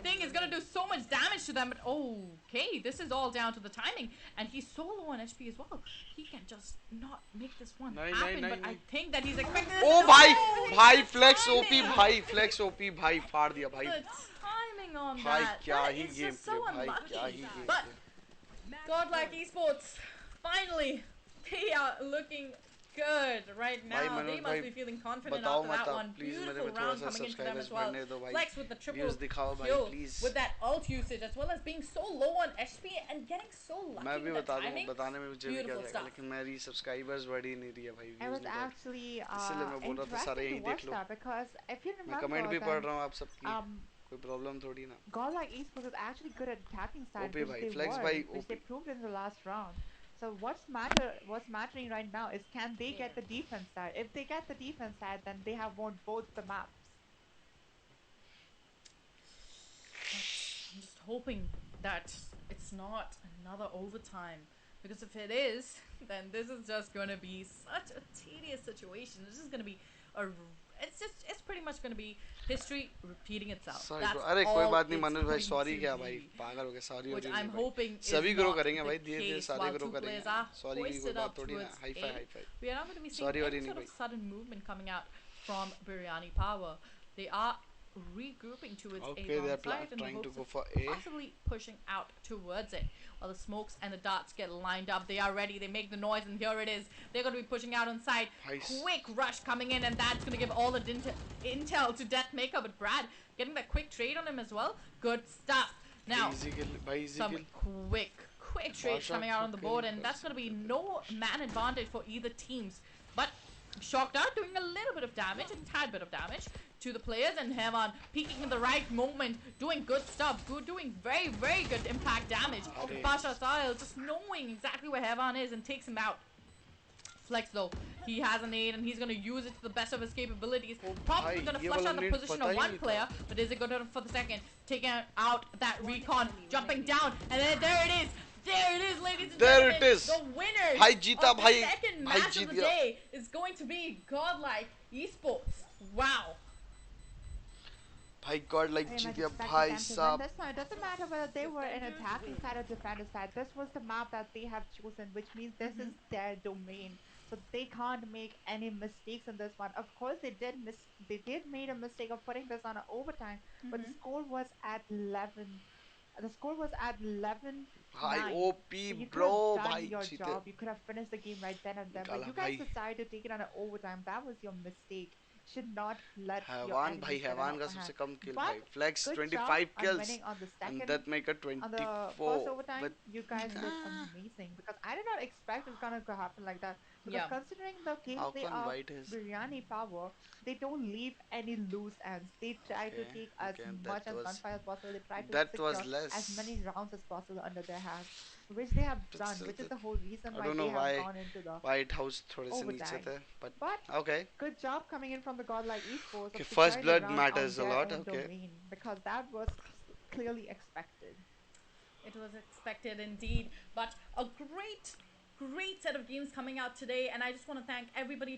thing is gonna do so much damage to them. But okay, this is all down to the timing, and he's so low on HP as well. He can just not make this one Nahin, happen. nahin, But I nahin. think that he's expecting this. ओ भाई Oh, भाई Flex timing. OP भाई Flex OP भाई फाड़ दिया भाई. The timing on भाई that. क्या That ही is game just so play भाई unlucky. क्या ही game But play. Godlike Esports, finally, they are looking good right now. Manoj They must bhai, be feeling confident बताओ after मत that आप, one. please, मेरे Beautiful में थोड़ा round सा coming in for them subscribers as well. बढ़ने दो भाई. Flex with the triple Views दिखाओ भाई, kill please. with that ult usage as well as being so low on HP and getting so lucky मैं भी with the बता दूं, timing. बताने में मुझे भी क्या Beautiful जाएगा, stuff. लेकिन मेरी सब्सक्राइबर्स बढ़ ही नहीं रही है भाई. It views was नहीं बढ़. actually इसलिए मैं बोल रहा था सारे interesting यहीं to देख watch low. that because if you मैं कमेंट भी remember, पढ़ then रहा हूँ आप सबकी. कोई प्रॉब्लम थोड़ी ना. Godlike Esports is actually good at attacking side, OP which भाई, they Flex were, भाई, which they OP. proved in the last round. So what's mattering right now is can they get the defense side? If they get the defense side, then they have won both the maps. I'm just hoping that it's not another overtime. Because if it is, then this is just gonna be such a tedious situation. This is gonna be a it's pretty much gonna be history repeating itself. Sorry That's bro, अरे all कोई बात नहीं it's Manoj भाई, going sorry to क्या be. भाई, पागल हो गया, सॉरी Which वॉरी I'm नहीं भाई, hoping is सभी ग्रो not करेंगे the भाई, धीरे धीरे case सारे while ग्रो two करेंगे, players are सॉरी की कोई hoisted बात up थोड़ी ना, towards hi fi A. Hi fi. We are not going to be seeing Sorry, any worry sort नहीं of भाई. sudden movement coming out from Biryani Power. They are regrouping towards Okay, A they are wrong side in the trying to hopes go of for A. possibly pushing out towards it. While the smokes and the darts get lined up, they are ready. They make the noise, and here it is. They're going to be pushing out on side. Nice. Quick rush coming in, and that's going to give all the intel to Deathmaker. But Brad getting that quick trade on him as well. Good stuff. Now, easy kill, भाई easy some kill. quick trades coming out on the board, and that's going to be no man advantage for either teams. But Shocked Out doing a little bit of damage, a tad bit of damage to the players, and Hevan peeking in the right moment, doing good stuff, doing very, very good impact damage. Pasha Style just knowing exactly where Hevan is and takes him out. Flex though, he has a nade and he's going to use it to the best of his capabilities. Probably going to flush out the position of one player, but is it good enough for the second? Taking out that recon, jumping down, and then there it is. There it is, ladies and There gentlemen. it is. The winner भाई जीता of the भाई, second भाई match Jeet of the गया. day is going to be Godlike Esports. Wow. भाई God like Very जीत much गया expected भाई them to win साहब. this one. It doesn't matter whether they were an attacking side or defender side. This was the map that they have chosen, which means this is their domain. So they can't make any mistakes in this one. Of course, they did made a mistake of putting this on an overtime, but the score was at 11. The score was at 11 भाई 9. OP So you could bro, have done भाई your जीते. job. You could have finished the game right then and there. But निकाला you guys भाई. decided to take it on an overtime. That was your mistake. Should not let your हैवान भाई, enemies get an हैवान का upper सबसे hand. Come kill But भाई. Flex good 25 job on kills winning on the and second. Deathmaker On the 24 first overtime, with you guys did amazing because I did not expect it's gonna happen like that. Because Yeah. considering the gameplay Falcon of White is Biryani Power, they don't leave any loose ends. They try to okay. take as Okay, much as gunfire as possible. They try to that was secure less. as many rounds as possible under their hands, which they have done, which is the whole reason I why don't they know have why gone into the White House थोड़े से नीचे overtime. थे, but But okay. good job coming in from the Godlike Esports. Okay, Of first securing the blood round matters on a their lot, own okay. domain, because that was clearly expected. It was expected indeed, but a great set of games coming out today, and I just want to thank everybody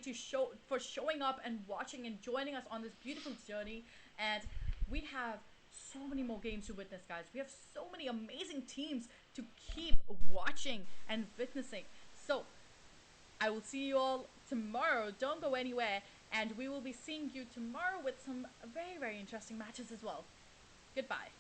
for showing up and watching and joining us on this beautiful journey. And we have so many more games to witness, guys. We have so many amazing teams to keep watching and witnessing. So I will see you all tomorrow. Don't go anywhere, and we will be seeing you tomorrow with some very, very interesting matches as well. Goodbye.